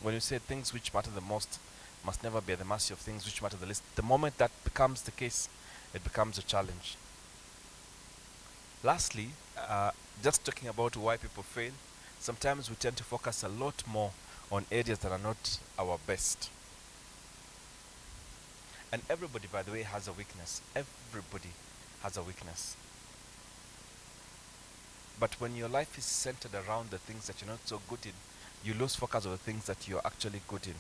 When you say things which matter the most must never be at the mercy of things which matter the least, the moment that becomes the case, it becomes a challenge. Lastly, just talking about why people fail, sometimes we tend to focus a lot more on areas that are not our best. And everybody, by the way, has a weakness. Everybody has a weakness. But when your life is centered around the things that you're not so good in, you lose focus on the things that you're actually good in.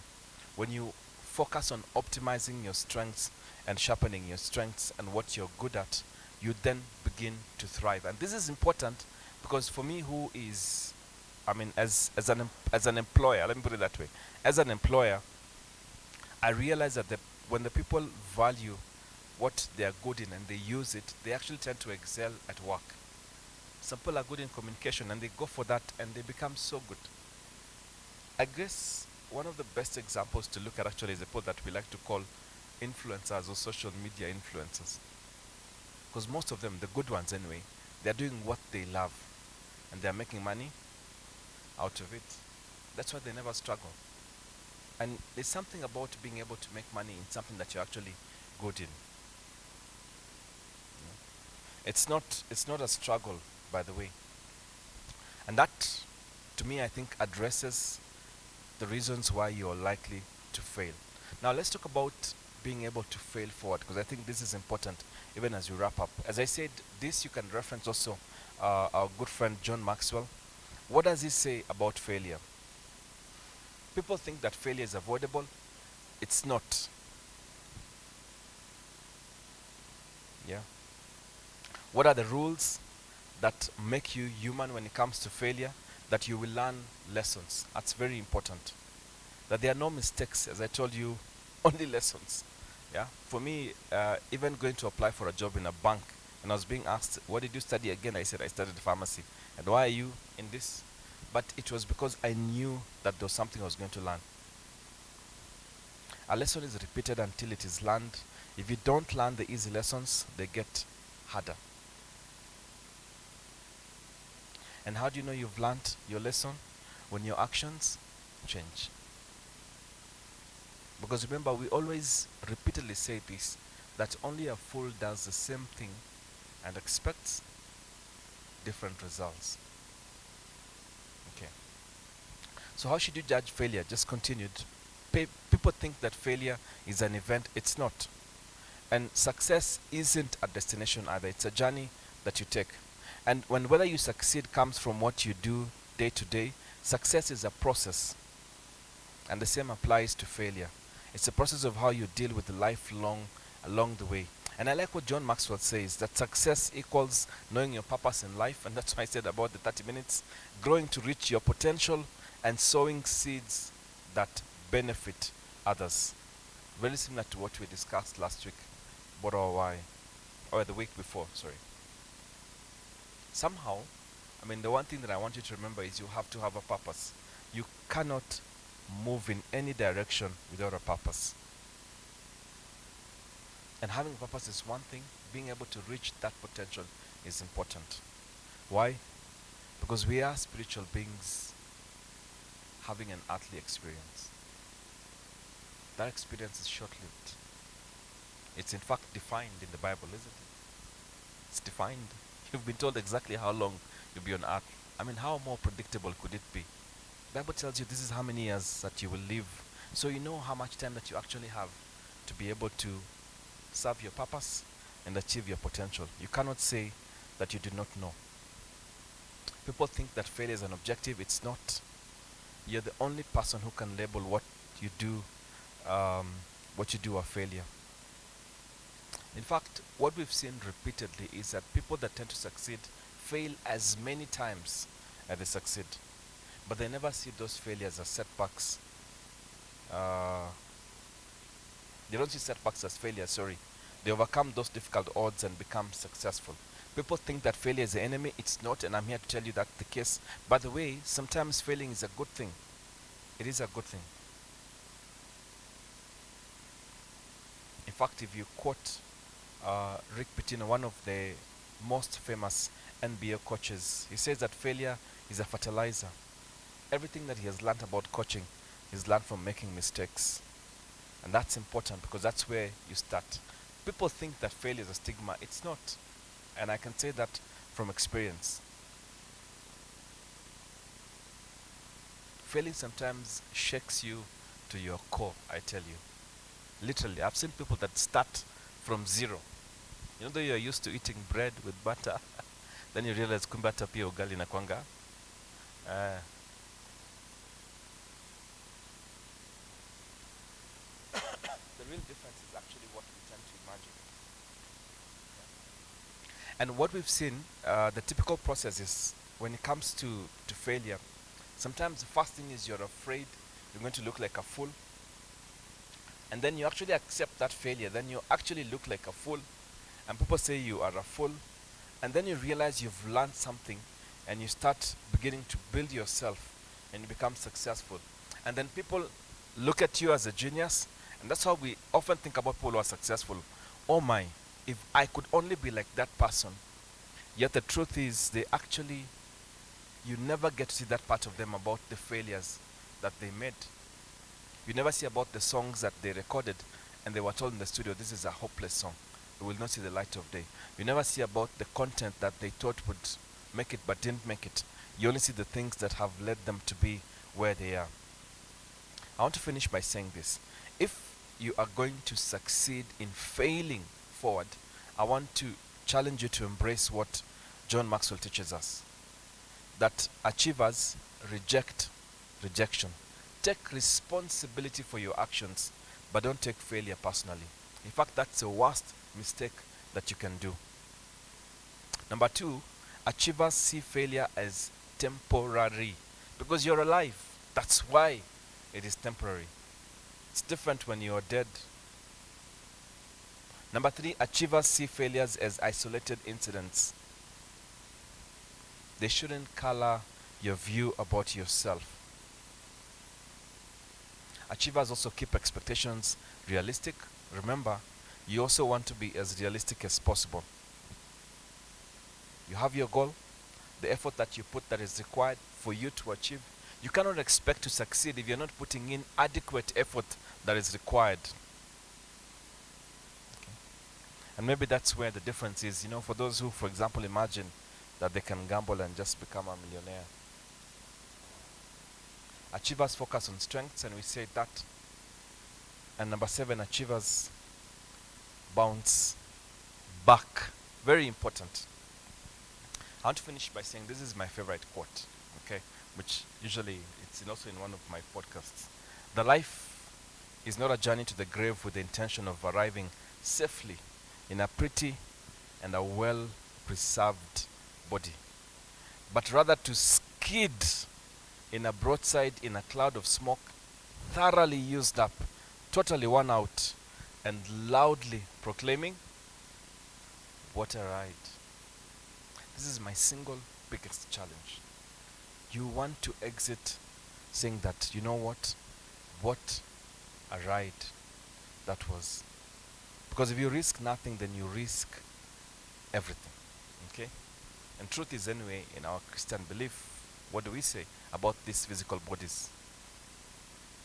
When you focus on optimizing your strengths and sharpening your strengths and what you're good at, you then begin to thrive. And this is important because for me, who is, I mean, as an employer, let me put it that way. As an employer, I realize that when the people value what they are good in and they use it, they actually tend to excel at work. Some people are good in communication and they go for that and they become so good. I guess one of the best examples to look at actually is the people that we like to call influencers or social media influencers. Because most of them, the good ones anyway, they're doing what they love and they're making money out of it. That's why they never struggle. And there's something about being able to make money in something that you're actually good in. It's not a struggle, by the way. And that, to me, I think addresses the reasons why you're likely to fail. Now let's talk about being able to fail forward, because I think this is important even as you wrap up. As I said, this you can reference also our good friend John Maxwell. What does he say about failure? People think that failure is avoidable. It's not. Yeah. What are the rules that make you human when it comes to failure? That you will learn lessons. That's very important. That there are no mistakes, as I told you, only lessons. Yeah. For me, even going to apply for a job in a bank, and I was being asked, "What did you study again?" I said, "I studied pharmacy." And why are you in this? But it was because I knew that there was something I was going to learn. A lesson is repeated until it is learned. If you don't learn the easy lessons, they get harder. And how do you know you've learned your lesson? When your actions change. Because remember, we always repeatedly say this, that only a fool does the same thing and expects different results. Okay. So how should you judge failure? Just continued. People think that failure is an event. It's not. And success isn't a destination either. It's a journey that you take. And whether you succeed comes from what you do day to day, success is a process. And the same applies to failure. It's a process of how you deal with life along the way. And I like what John Maxwell says, that success equals knowing your purpose in life. And that's why I said about the 30 minutes, growing to reach your potential and sowing seeds that benefit others. Very similar to what we discussed last week, what or why, or the week before, sorry. Somehow, I mean, the one thing that I want you to remember is you have to have a purpose. You cannot move in any direction without a purpose. And having a purpose is one thing, being able to reach that potential is important. Why? Because we are spiritual beings having an earthly experience. That experience is short-lived. It's in fact defined in the Bible, isn't it? It's defined. You've been told exactly how long you'll be on earth. I mean, how more predictable could it be? The Bible tells you this is how many years that you will live. So you know how much time that you actually have to be able to serve your purpose and achieve your potential. You cannot say that you do not know. People think that failure is an objective. It's not. You're the only person who can label what you do a failure. In fact, what we've seen repeatedly is that people that tend to succeed fail as many times as they succeed. But they never see those failures as setbacks. They don't see setbacks as failures, sorry. They overcome those difficult odds and become successful. People think that failure is the enemy. It's not, and I'm here to tell you that's the case. By the way, sometimes failing is a good thing. It is a good thing. In fact, if you quote Rick Pitino, one of the most famous NBA coaches, he says that failure is a fertilizer. Everything that he has learned about coaching is learned from making mistakes. And that's important because that's where you start. People think that failure is a stigma. It's not. And I can say that from experience. failing sometimes shakes you to your core, I tell you. Literally, I've seen people that start from zero. You know, though you're used to eating bread with butter, then you realize kumbe hata pia ugali na kwanga. The real difference is actually what we tend to imagine. And what we've seen, the typical process is when it comes to failure, sometimes the first thing is you're afraid you're going to look like a fool. And then you actually accept that failure. Then you actually look like a fool. And people say you are a fool. And then you realize you've learned something. And you start beginning to build yourself. And you become successful. And then people look at you as a genius. And that's how we often think about people who are successful. Oh my, if I could only be like that person. Yet the truth is, you never get to see that part of them about the failures that they made. You never see about the songs that they recorded and they were told in the studio, this is a hopeless song. It will not see the light of day. You never see about the content that they thought would make it but didn't make it. You only see the things that have led them to be where they are. I want to finish by saying this. If you are going to succeed in failing forward, I want to challenge you to embrace what John Maxwell teaches us. That achievers reject rejection. Take responsibility for your actions, but don't take failure personally. In fact, that's the worst mistake that you can do. Number 2, achievers see failure as temporary. Because you're alive. That's why it is temporary. It's different when you're dead. Number 3, achievers see failures as isolated incidents. They shouldn't color your view about yourself. Achievers also keep expectations realistic. Remember, you also want to be as realistic as possible. You have your goal, the effort that you put that is required for you to achieve. You cannot expect to succeed if you're not putting in adequate effort that is required. Okay. And maybe that's where the difference is, for those who, for example, imagine that they can gamble and just become a millionaire. Achievers focus on strengths, and we say that. And number 7, achievers bounce back. Very important. I want to finish by saying this is my favorite quote, okay, which usually it's also in one of my podcasts. The life is not a journey to the grave with the intention of arriving safely in a pretty and a well-preserved body, but rather to skid in a broadside in a cloud of smoke, thoroughly used up, totally worn out, and loudly proclaiming, what a ride. This is my single biggest challenge. You want to exit saying that, you know what a ride that was. Because if you risk nothing, then you risk everything. Okay? And truth is, anyway, in our Christian belief, what do we say about these physical bodies?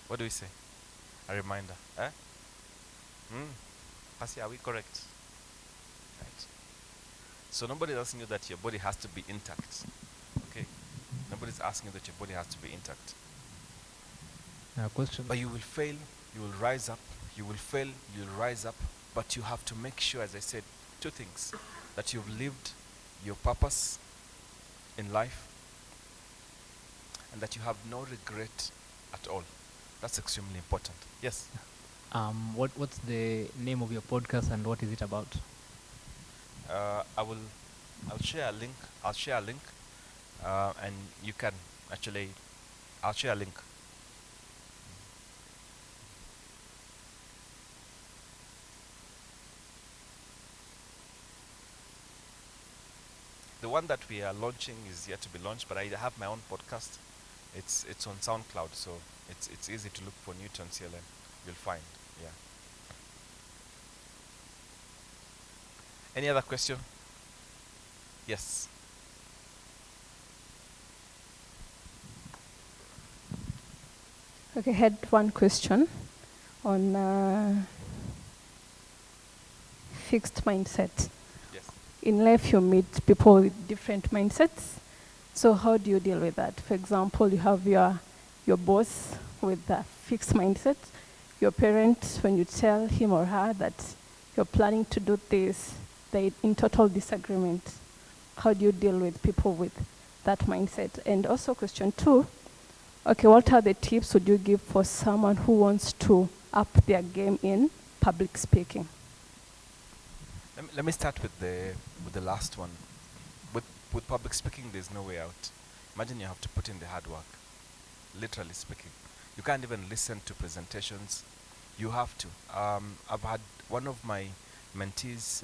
What do we say? A reminder. Pasi, are we correct? Right. So nobody's asking you that your body has to be intact. Okay? Nobody's asking you that your body has to be intact. Question. But you will fail, you will rise up. You will fail, you will rise up. But you have to make sure, as I said, 2 things. That you've lived your purpose in life, and that you have no regret at all. That's extremely important. Yes? What's the name of your podcast and what is it about? I'll share a link. I'll share a link, and you can actually. I'll share a link. The one that we are launching is yet to be launched, but I have my own podcast. It's on SoundCloud, so it's easy to look for Newton Siele. You'll find. Yeah. Any other question? Yes. Okay, I had one question on fixed mindset. Yes. In life, you meet people with different mindsets. So how do you deal with that? For example, you have your your boss with a fixed mindset, your parent, when you tell him or her that you're planning to do this, they're in total disagreement. How do you deal with people with that mindset? And also question 2, okay, what are the tips would you give for someone who wants to up their game in public speaking? Let me start with the last one. With public speaking, there's no way out. Imagine you have to put in the hard work. Literally speaking, you can't even listen to presentations. You have to. I've had one of my mentees.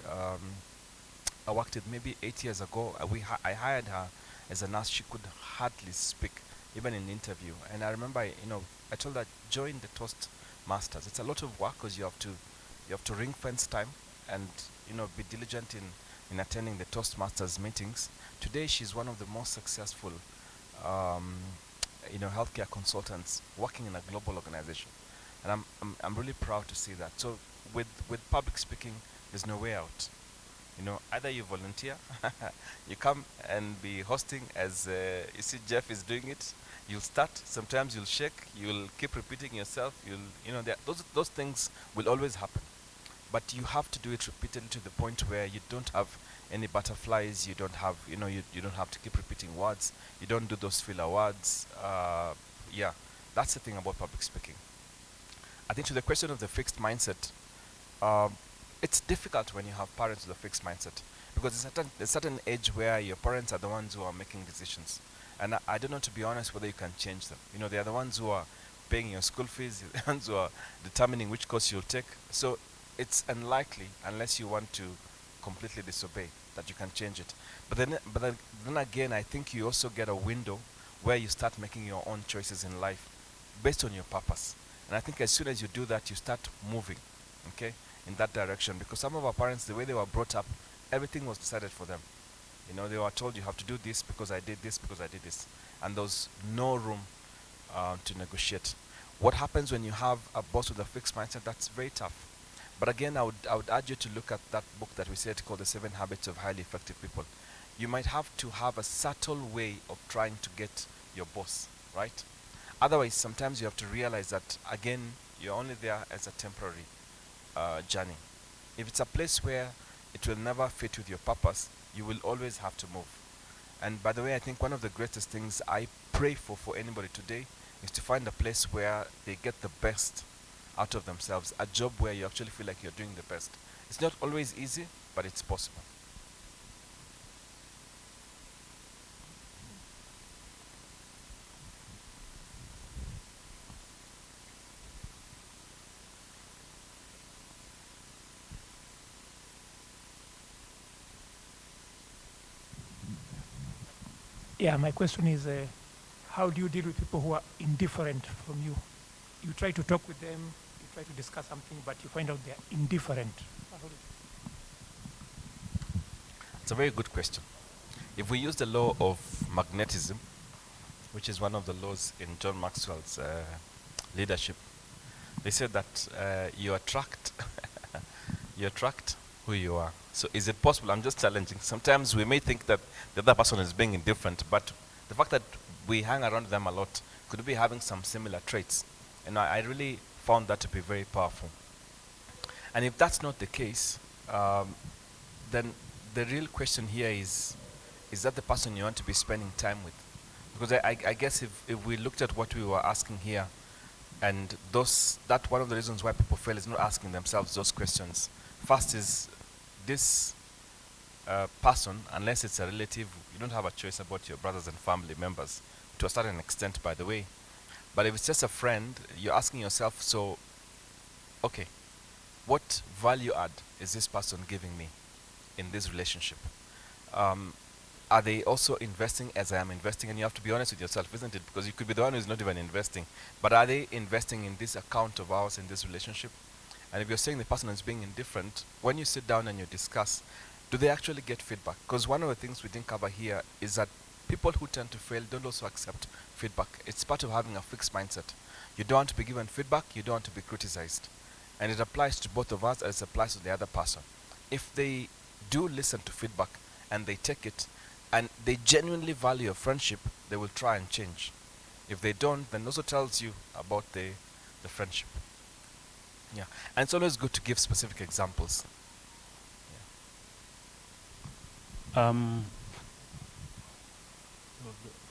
I worked with maybe 8 years ago. I hired her as a nurse. She could hardly speak, even in interview. And I remember, I told her join the Toastmasters. It's a lot of work because you have to ring fence time and be diligent in attending the Toastmasters meetings. Today, she's one of the most successful, healthcare consultants working in a global organization, and I'm really proud to see that. So with public speaking, there's no way out. Either you volunteer, you come and be hosting as you see Jeff is doing it. You'll start. Sometimes you'll shake. You'll keep repeating yourself. Those things will always happen. But you have to do it repeatedly to the point where you don't have any butterflies. You don't have, you don't have to keep repeating words. You don't do those filler words. Yeah, that's the thing about public speaking. I think to the question of the fixed mindset, it's difficult when you have parents with a fixed mindset because there's a certain age where your parents are the ones who are making decisions, and I don't know, to be honest, whether you can change them. They are the ones who are paying your school fees, the ones who are determining which course you'll take. So it's unlikely, unless you want to completely disobey, that you can change it. But then again, I think you also get a window where you start making your own choices in life based on your purpose. And I think as soon as you do that, you start moving, okay, in that direction. Because some of our parents, the way they were brought up, everything was decided for them. They were told you have to do this because I did this, because I did this. And there was no room to negotiate. What happens when you have a boss with a fixed mindset? That's very tough. But again, I would urge you to look at that book that we said called The 7 Habits of Highly Effective People. You might have to have a subtle way of trying to get your boss, right? Otherwise, sometimes you have to realize that, again, you're only there as a temporary journey. If it's a place where it will never fit with your purpose, you will always have to move. And by the way, I think one of the greatest things I pray for anybody today is to find a place where they get the best out of themselves, a job where you actually feel like you're doing the best. It's not always easy, but it's possible. Yeah, my question is, how do you deal with people who are indifferent from you? You try to talk with them, you try to discuss something, but you find out they're indifferent. It's a very good question. If we use the law of magnetism, which is one of the laws in John Maxwell's leadership, they said that you attract you attract who you are. So is it possible? I'm just challenging. Sometimes we may think that the other person is being indifferent, but the fact that we hang around them a lot could be having some similar traits. And I really found that to be very powerful. And if that's not the case, then the real question here is that the person you want to be spending time with? Because I guess if we looked at what we were asking here, and that one of the reasons why people fail is not asking themselves those questions. First is this person, unless it's a relative, you don't have a choice about your brothers and family members, to a certain extent, by the way. But if it's just a friend, you're asking yourself, so, okay, what value add is this person giving me in this relationship? Are they also investing as I am investing? And you have to be honest with yourself, isn't it? Because you could be the one who's not even investing. But are they investing in this account of ours in this relationship? And if you're saying the person is being indifferent, when you sit down and you discuss, do they actually get feedback? Because one of the things we didn't cover here is that people who tend to fail don't also accept feedback. It's part of having a fixed mindset. You don't want to be given feedback, you don't want to be criticized. And it applies to both of us as it applies to the other person. If they do listen to feedback and they take it, and they genuinely value your friendship, they will try and change. If they don't, then also tells you about the friendship. Yeah, and it's always good to give specific examples. Um,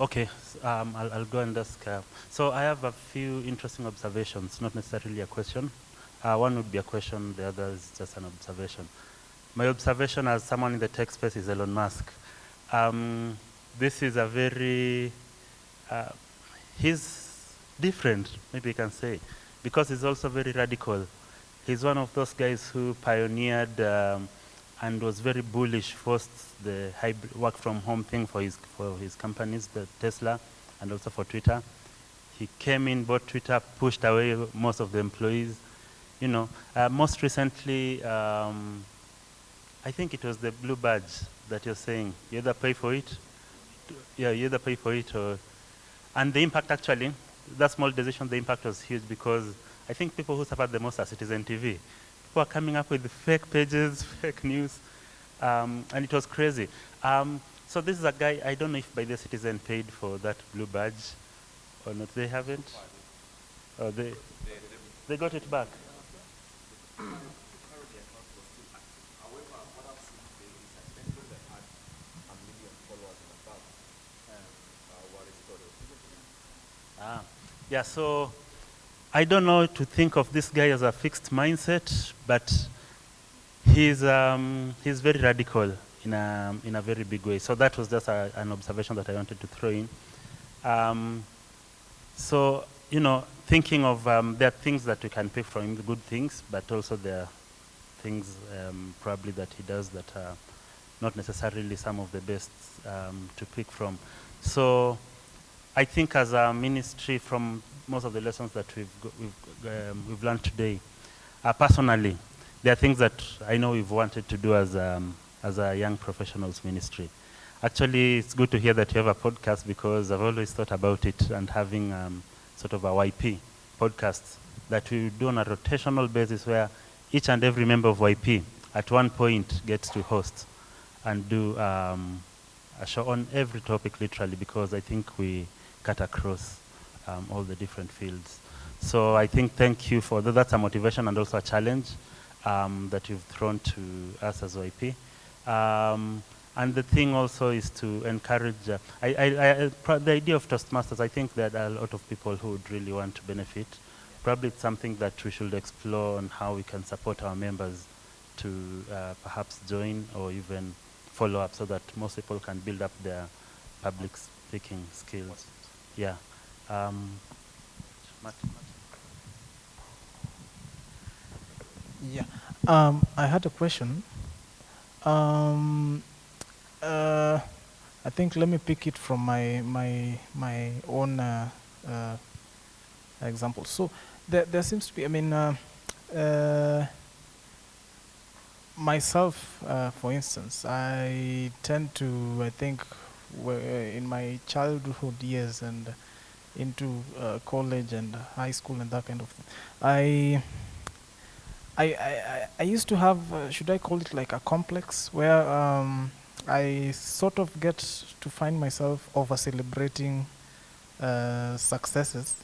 okay, I'll go and ask. So I have a few interesting observations, not necessarily a question. One would be a question, the other is just an observation. My observation as someone in the tech space is Elon Musk. This is a very, he's different, maybe you can say, because he's also very radical. He's one of those guys who pioneered and was very bullish, forced the work from home thing for his companies, the Tesla, and also for Twitter. He came in, bought Twitter, pushed away most of the employees. You know, most recently, I think it was the blue badge that you're saying. You either pay for it, yeah, you either pay for it or, and the impact actually, that small decision, the impact was huge because I think people who suffered the most are Citizen TV. People are coming up with fake pages, fake news, and it was crazy. So this is a guy, I don't know if by the Citizen paid for that blue badge or not. They haven't? Or they got it back. Yeah, so I don't know to think of this guy as a fixed mindset, but he's very radical in a very big way. So that was just an observation that I wanted to throw in. So, you know, thinking of, there are things that we can pick from him, the good things, but also there are things probably that he does that are not necessarily some of the best to pick from. So I think as a ministry, from most of the lessons that we've learned today, personally, there are things that I know we've wanted to do as a young professionals ministry. Actually, it's good to hear that you have a podcast because I've always thought about it and having sort of a YP podcast that we do on a rotational basis where each and every member of YP at one point gets to host and do a show on every topic literally, because I think we cut across all the different fields. So I think thank you for that. That's a motivation and also a challenge that you've thrown to us as YP. And the thing also is to encourage, the idea of Toastmasters, I think there are a lot of people who would really want to benefit. Probably it's something that we should explore on how we can support our members to perhaps join or even follow up so that most people can build up their public speaking skills. Yeah. Matt. Yeah. I had a question. I think let me pick it from my own example. So there seems to be, I mean, myself, for instance, I tend to, I think, in my childhood years and into college and high school and that kind of thing, I used to have, should I call it like a complex, where I sort of get to find myself over celebrating successes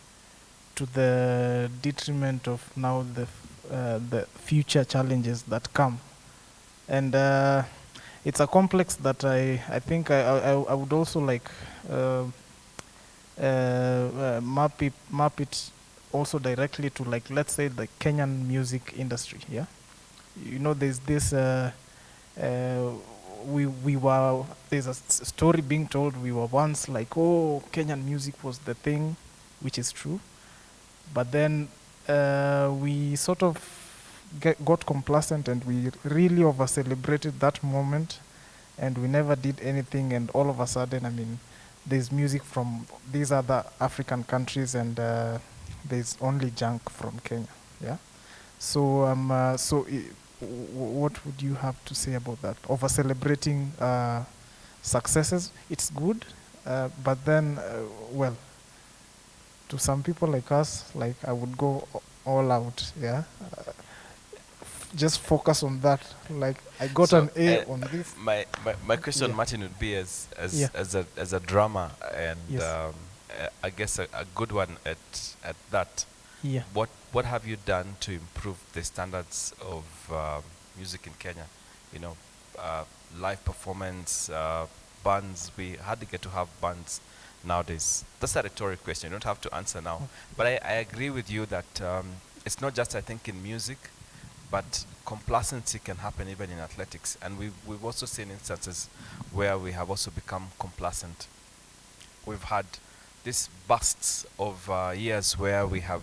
to the detriment of now the future challenges that come. And it's a complex that I think I would also like map it also directly to, like, let's say the Kenyan music industry. Yeah, you know, there's this there's a story being told. We were once like, oh, Kenyan music was the thing, which is true, but then we sort of got complacent and we really over celebrated that moment, and we never did anything, and all of a sudden, I mean, there's music from these other African countries, and there's only junk from Kenya. Yeah. So what would you have to say about that? Over celebrating successes, it's good, but then, well, to some people like us, like, I would go all out. Yeah. Just focus on that. Like, I got an A on this. My question, Yeah. Martin, would be as Yeah. as a drummer and Yes. I guess a good one at that. Yeah. What have you done to improve the standards of music in Kenya? You know, live performance, bands. We hardly get to have bands nowadays. That's a rhetorical question. You don't have to answer now. But I agree with you that it's not just, I think, in music, but complacency can happen even in athletics. And we've also seen instances where we have also become complacent. We've had these bursts of years where we have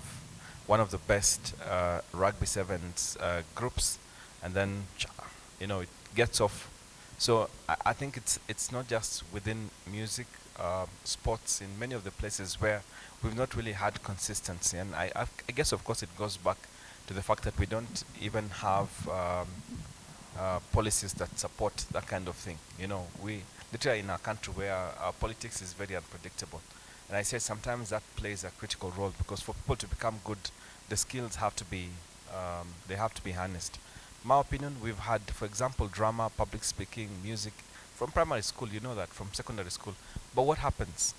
one of the best rugby sevens groups, and then it gets off. So I think it's not just within music, sports, in many of the places where we've not really had consistency. And I guess, of course, it goes back to the fact that we don't even have policies that support that kind of thing. We literally in a country where our politics is very unpredictable. And I say sometimes that plays a critical role, because for people to become good, the skills have to be, they have to be harnessed. In my opinion, we've had, for example, drama, public speaking, music from primary school, that, from secondary school. But what happens,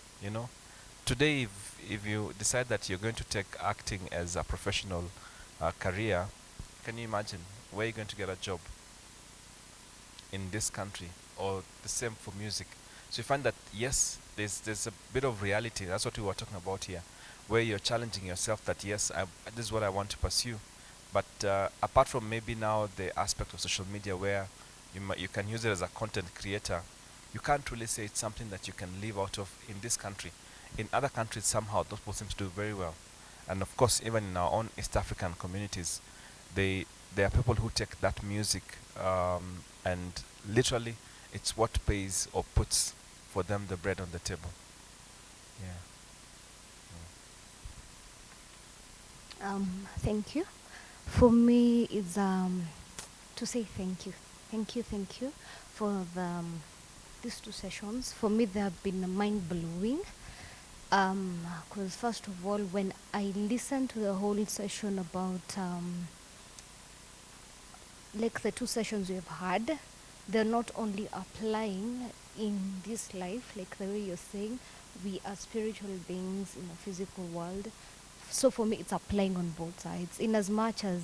today, if you decide that you're going to take acting as a professional career, can you imagine where you're going to get a job in this country? Or the same for music. So you find that, yes, there's a bit of reality. That's what we were talking about here, where you're challenging yourself that, yes, this is what I want to pursue. But apart from maybe now the aspect of social media where you can use it as a content creator, you can't really say it's something that you can live out of in this country. In other countries, somehow, those people seem to do very well. And of course, even in our own East African communities, there are people who take that music and literally it's what pays or puts for them the bread on the table. Yeah. Thank you. For me, it's to say thank you. Thank you for these two sessions. For me, they have been mind-blowing. Because first of all, when I listened to the whole session about like the two sessions we've had, they're not only applying in this life, like the way you're saying, we are spiritual beings in a physical world. So for me, it's applying on both sides. In as much as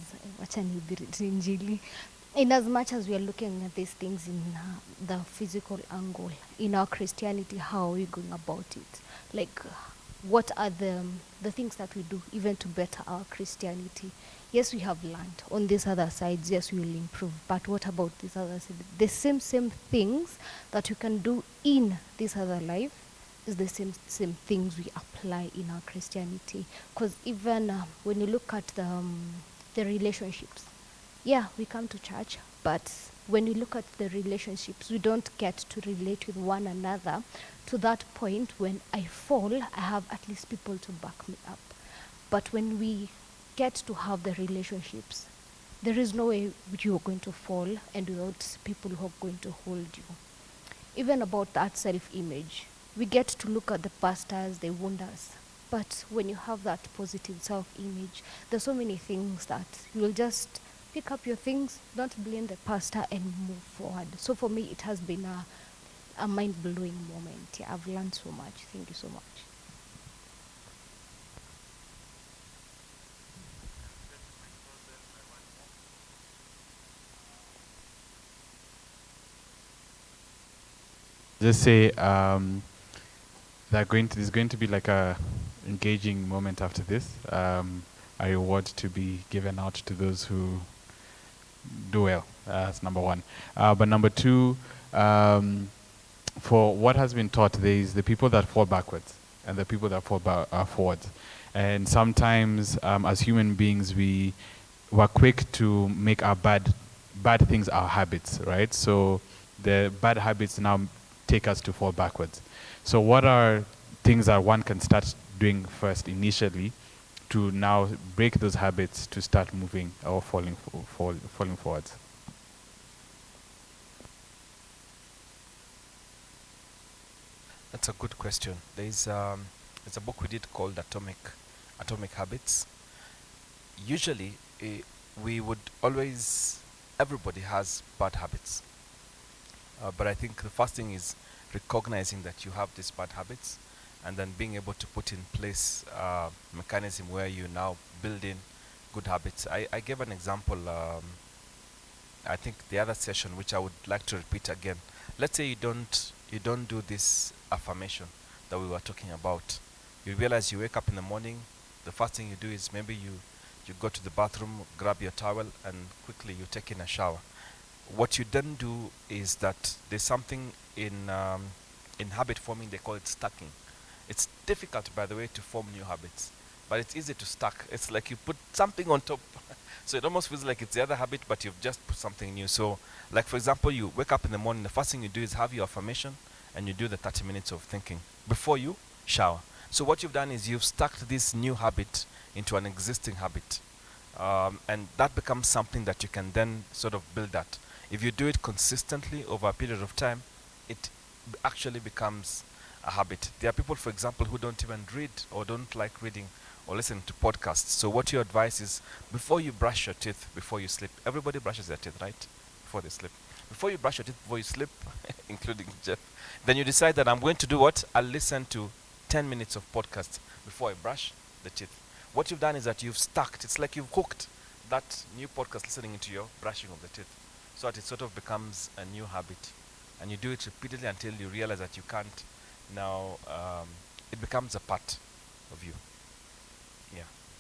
we are looking at these things in the physical angle, in our Christianity, how are we going about it? Like, what are the things that we do even to better our Christianity? Yes, we have learned on these other sides. Yes, we will improve. But what about these other sides? The same things that you can do in this other life is the same things we apply in our Christianity. Because even when you look at the relationships, yeah, we come to church, but when you look at the relationships, we don't get to relate with one another to that point when I fall, I have at least people to back me up. But when we get to have the relationships, there is no way you are going to fall and without people who are going to hold you. Even about that self-image, we get to look at the pastors, they wound us. But when you have that positive self-image, there's so many things that you will just pick up your things, don't blame the pastor, and move forward. So for me, it has been a mind-blowing moment. Yeah, I've learned so much. Thank you so much. Just say there's going to be like a engaging moment after this. A reward to be given out to those who do well. That's number one. But number two, for what has been taught, there is the people that fall backwards and the people that fall forwards. And sometimes, as human beings, we were quick to make our bad things our habits, right? So the bad habits now take us to fall backwards. So what are things that one can start doing first initially to now break those habits to start moving or falling forwards? That's a good question. There's a book we did called Atomic Habits. Usually, we would always, everybody has bad habits. But I think the first thing is recognizing that you have these bad habits and then being able to put in place mechanism where you now build in good habits. I gave an example, I think the other session, which I would like to repeat again. Let's say you don't do this affirmation that we were talking about. You realize you wake up in the morning, the first thing you do is maybe you go to the bathroom, grab your towel, and quickly you take in a shower. What you then do is that there's something in habit forming, they call it stacking. It's difficult, by the way, to form new habits, but it's easy to stack. It's like you put something on top. So it almost feels like it's the other habit, but you've just put something new. So, like for example, you wake up in the morning, the first thing you do is have your affirmation, and you do the 30 minutes of thinking before you shower. So what you've done is you've stacked this new habit into an existing habit. And that becomes something that you can then sort of build at. If you do it consistently over a period of time, it actually becomes a habit. There are people, for example, who don't even read or don't like reading or listen to podcasts. So what you advise is before you brush your teeth, before you sleep, everybody brushes their teeth, right? Before they sleep. Before you brush your teeth, before you sleep, including Jeff, then you decide that I'm going to do what? I'll listen to 10 minutes of podcast before I brush the teeth. What you've done is that you've stacked, it's like you've hooked that new podcast listening into your brushing of the teeth, so that it sort of becomes a new habit. And you do it repeatedly until you realize that you can't now, it becomes a part of you. Yeah.